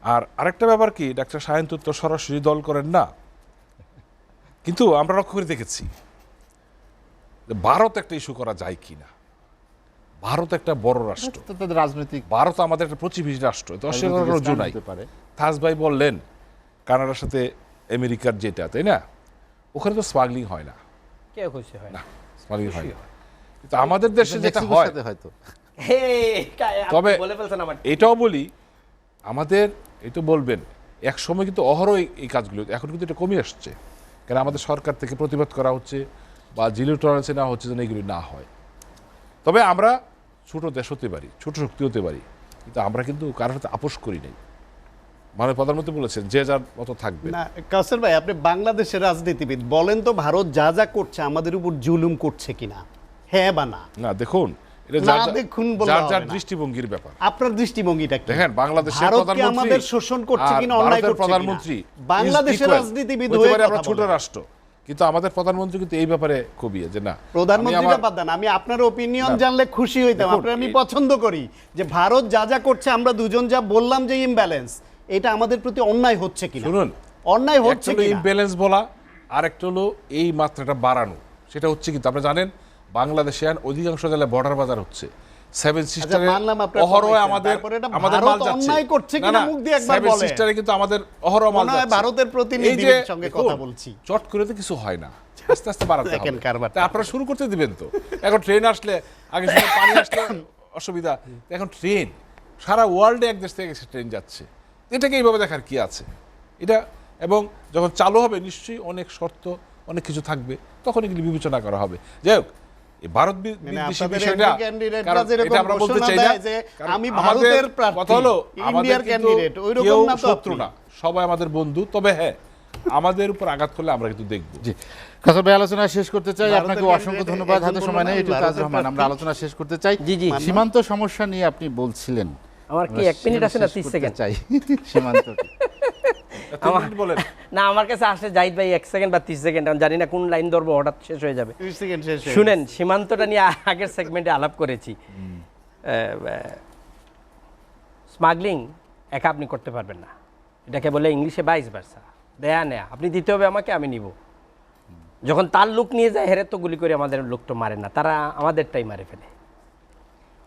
আর আরেকটা ব্যাপার কি, ডাক্তার সায়ন্ত তো সরাসরি দল করেন না, কিন্তু আমরা লক্ষ্য করে দেখেছি ভারত একটা ইস্যু করা যায় কিনা। ভারত একটা বড় রাষ্ট্র, তাদের রাজনৈতিক, ভারত আমাদের একটা প্রতিবেশী রাষ্ট্র, তো অস্বীকার নাই। থাস ভাই বললেন কানাডার সাথে আমেরিকার যেটা, তাই না, ওখানে তো স্মাগলিং হয় না, কেউ খুশি হয় না, স্মাগলিং হয় না। কিন্তু আমাদের দেশে যেটা হয় হয়তো, তবে এটাও বলি আমাদের, এই তো বলবেন এক সময় কিন্তু অহরহ এই কাজগুলো, এখন কিন্তু এটা কমে আসছে, কারণ আমাদের সরকার থেকে প্রতিবাদ করা হচ্ছে বা জিরো টলারেন্সে নেওয়া হচ্ছে যেন এগুলি না হয়। তবে আমরা ছোট দেশ হতে পারি, ছোট শক্তি হতে পারি, কিন্তু আমরা কিন্তু কারোর সাথে আপোষ করি নাই। মানে প্রধানমন্ত্রী বলেছেন যে যার মতো থাকবে না। কাউসার ভাই, আপনি বাংলাদেশের রাজনীতিবিদ, বলেন তো ভারত যা যা করছে আমাদের উপর জুলুম করছে কিনা, হ্যাঁ বা না? না, দেখুন, যার যার দৃষ্টিভঙ্গির ব্যাপার। আপনার দৃষ্টিভঙ্গিটা কি? দেখেন, বাংলাদেশের প্রধানমন্ত্রী আমাদের শোষণ করছে কিনা, অন্যায় করছে কিনা, প্রধানমন্ত্রী বাংলাদেশের রাজনীতিবিদ হয়ে কথা আমরা ছোট রাষ্ট্র, কিন্তু আমাদের প্রধানমন্ত্রী কিন্তু এই ব্যাপারে খুবই যে না, প্রধানমন্ত্রীটা বাদ দেন, আমি আপনার ওপিনিয়ন জানলে খুশি হইতাম। আপনার আমি পছন্দ করি যে ভারত যা যা করছে, আমরা দুজন যা বললাম যে ইমব্যালেন্স, এটা আমাদের প্রতি অন্যায় হচ্ছে কিনা। শুনুন, অন্যায় হচ্ছে কিনা, ইমব্যালেন্স বলা, আর একটা হলো এই মাত্রাটা বাড়ানো। সেটা হচ্ছে কিন্তু আপনি জানেন বাংলাদেশে অধিকাংশ জেলায় বর্ডার বাজার হচ্ছে, সেভেন সিস্টারে অহরহ আমাদের মাল যাচ্ছে, সেভেন সিস্টারে কিন্তু আমাদের অহরহ মাল যাচ্ছে। ভারতের প্রতিনিধির সঙ্গে কথা বলছি, চট করে তো কিছু হয় না, আস্তে আস্তে বাড়াতে হবে। তা আপনারা শুরু করতে দিবেন তো। এখন ট্রেন আসলে, আগে পানি আসলে অসুবিধা, এখন ট্রেন সারা ওয়ার্ল্ডে এক দেশ থেকে ট্রেন যাচ্ছে, এটাকে এইভাবে দেখার কি আছে এটা। এবং যখন চালু হবে নিশ্চয়ই অনেক শর্ত, অনেক কিছু থাকবে, তখন এগুলি বিবেচনা করা হবে। যাই হোক, ভারত বিদ্বেষী বিষয়টা আমরা বলতে চাই না, আমি ভারতের কথা হলো আমাদের ক্যান্ডিডেট ওইরকম না, শত্রু না, সবাই আমাদের বন্ধু। তবে হ্যাঁ, আমাদের উপর আঘাত করলে আমরা কিন্তু দেখব। জি, কাসর ভাই আলোচনা শেষ করতে চাই। আপনাকে অসংখ্য ধন্যবাদ। হাতে সময় নেই, একটু তাজ রহমান, আমরা আলোচনা শেষ করতে চাই। জি জি, সীমান্ত সমস্যা নিয়ে আপনি বলছিলেন, আমার কি 1 মিনিট আছে না 30 সেকেন্ড চাই সীমান্ত না, আমার কাছে আসলে জাহিদ ভাই 1 সেকেন্ড বা 30 সেকেন্ড, আমি জানি না কোন লাইন ধরবো, হঠাৎ শেষ হয়ে যাবে। শুনেন, সীমান্তটা নিয়ে আগের সেগমেন্টে আলাপ করেছি। স্মাগলিং একা আপনি করতে পারবেন না, এটাকে বলে ইংলিশে ভাইস ভার্সা, দেয়া নেয়া। আপনি দিতে হবে আমাকে, আমি নিব। যখন তার লোক নিয়ে যায়, হেরে তো গুলি করে আমাদের লোক তো মারে না, তারা আমাদেরটাই মারে ফেলে।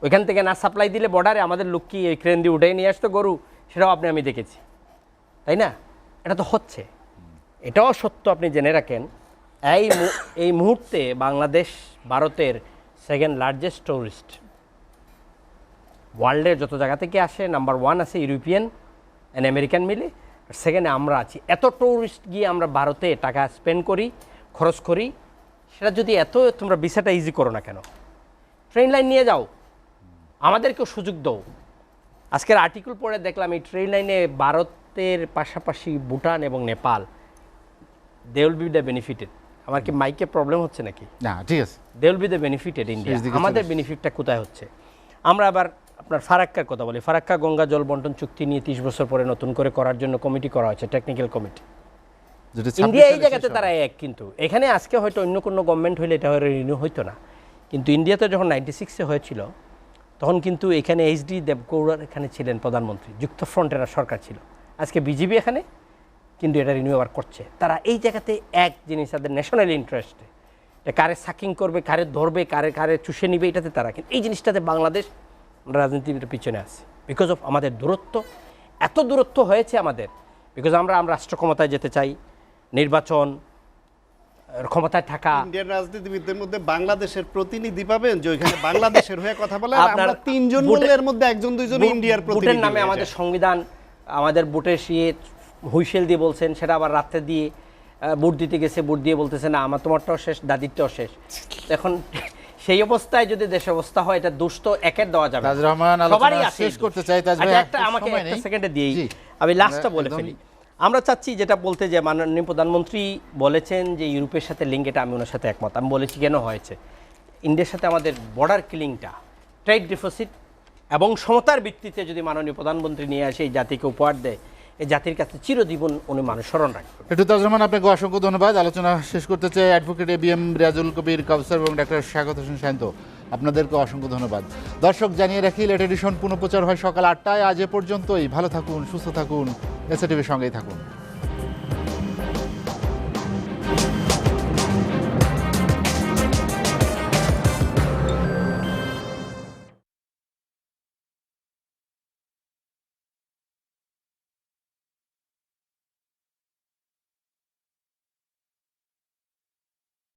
ওইখান থেকে না সাপ্লাই দিলে বর্ডারে আমাদের লোক কি এই ক্রেন দিয়ে উঠে নিয়ে আসতো গরু, সেটাও আমি দেখেছি, তাই না? এটা তো হচ্ছে, এটাও সত্য, আপনি জেনে রাখেন। এই মুহূর্তে বাংলাদেশ ভারতের সেকেন্ড লার্জেস্ট টুরিস্ট। ওয়ার্ল্ডের যত জায়গা থেকে আসে, নাম্বার 1 আছে ইউরোপিয়ান অ্যান্ড আমেরিকান মিলে, আর সেকেন্ডে আমরা আছি। এত টুরিস্ট গিয়ে আমরা ভারতে টাকা স্পেন্ড করি, খরচ করি, সেটা যদি এত তোমরা ভিসাটা ইজি করো না কেন? ট্রেন লাইন নিয়ে যাও, আমাদেরকেও সুযোগ দাও। আজকের আর্টিকেল পড়ে দেখলাম এই ট্রেন লাইনে ভারতের পাশাপাশি ভুটান এবং Nepal, they will be the benefited. আমার কি মাইকে প্রবলেম হচ্ছে নাকি? না, ঠিক আছে। They will be the benefited India. আমাদের বেনিফিটটা কোথায় হচ্ছে? আমরা আবার আপনার ফারাক্কার কথা বলি। ফারাক্কা গঙ্গা জল বন্টন চুক্তি নিয়ে 30 বছর পরে নতুন করে করার জন্য কমিটি করা হয়েছে, টেকনিক্যাল কমিটি। ইন্ডিয়া এই জায়গাতে তারা এক, কিন্তু এখানে আজকে হয়তো অন্য কোনো গভর্নমেন্ট হইলে এটা রিনিউ হইতো না। কিন্তু ইন্ডিয়াতে যখন 96-এ হয়েছিল, তখন কিন্তু এখানে এইচডি দেবগৌড়ার এখানে ছিলেন প্রধানমন্ত্রী, যুক্তফ্রন্টের সরকার ছিল। আজকে বিজেপি এখানে, কিন্তু এটা রিনিউ আবার করছে। তারা এই জায়গাতে এক জিনিস, তাদের ন্যাশনাল ইন্টারেস্টে, কারে সাকিং করবে, কারে ধরবে, কারে চুষে নিবে, এটাতে তারা, কিন্তু এই জিনিসটাতে বাংলাদেশ রাজনীতির পিছনে আছে। বিকজ অফ আমাদের দূরত্ব, এত দূরত্ব হয়েছে আমাদের, বিকজ আমরা রাষ্ট্র ক্ষমতায় যেতে চাই, নির্বাচন, ক্ষমতায় থাকা। ইন্ডিয়ান রাজনীতিবিদদের মধ্যে বাংলাদেশের প্রতিনিধি পাবেন যে ওইখানে বাংলাদেশের হয়ে কথা বলে, আর আপনার আমরা তিনজন বললে এর মধ্যে একজন দুইজন ইন্ডিয়ার ভোটের প্রতিনিধি নামে হয়ে আমাদের যায়। সংবিধান, আমাদের ভোটের হুইসেল দিয়ে বলছেন, সেটা আবার রাত্রে দিয়ে ভোট দিতে গেছে, ভোট দিয়ে বলতেছে না আমার তোমারটাও শেষ, দাদিরটাও শেষ। এখন সেই অবস্থায় যদি দেশ অবস্থা হয়, এটা দোষ তো একের দেওয়া যাবে না। তাজ রহমান সবারই আলোচনা আছে শেষ এই করতে দোষ। চাই। তাজ ভাই, আচ্ছা, একটা আমাকে সময় একটা নেই। সেকেন্ডে দিই, জি। আমি লাস্টটা বলে একদম। ফেলি। আমরা চাচ্ছি যেটা বলতে, যে মাননীয় প্রধানমন্ত্রী বলেছেন যে ইউরোপের সাথে লিঙ্ক, এটা আমি ওনার সাথে একমত। আমি বলেছি কেন হয়েছে, ইন্ডিয়ার সাথে আমাদের বর্ডার কিলিংটা, ট্রেড ডিফিসিট এবং সমতার ভিত্তিতে যদি মাননীয় প্রধানমন্ত্রী নিয়ে আসে এই জাতিকে উপহার দেয়, এই জাতির কাছে চিরজীবন উনি মানুষ স্মরণ রাখবেন। একটু তাজ রহমান, আপনাকে অসংখ্য ধন্যবাদ। আলোচনা শেষ করতে চাই অ্যাডভোকেট এবিএম রিয়াজুল কবির কাউসার এবং ডাক্তার স্বাগত হোসেন শান্ত, আপনাদেরকে অসংখ্য ধন্যবাদ। দর্শক, জানিয়ে রাখি লেট এডিশন পুনঃপ্রচার হয় সকাল ৮টায়। আজ এ পর্যন্তই। ভালো থাকুন, সুস্থ থাকুন, এসএটিভির সঙ্গেই থাকুন।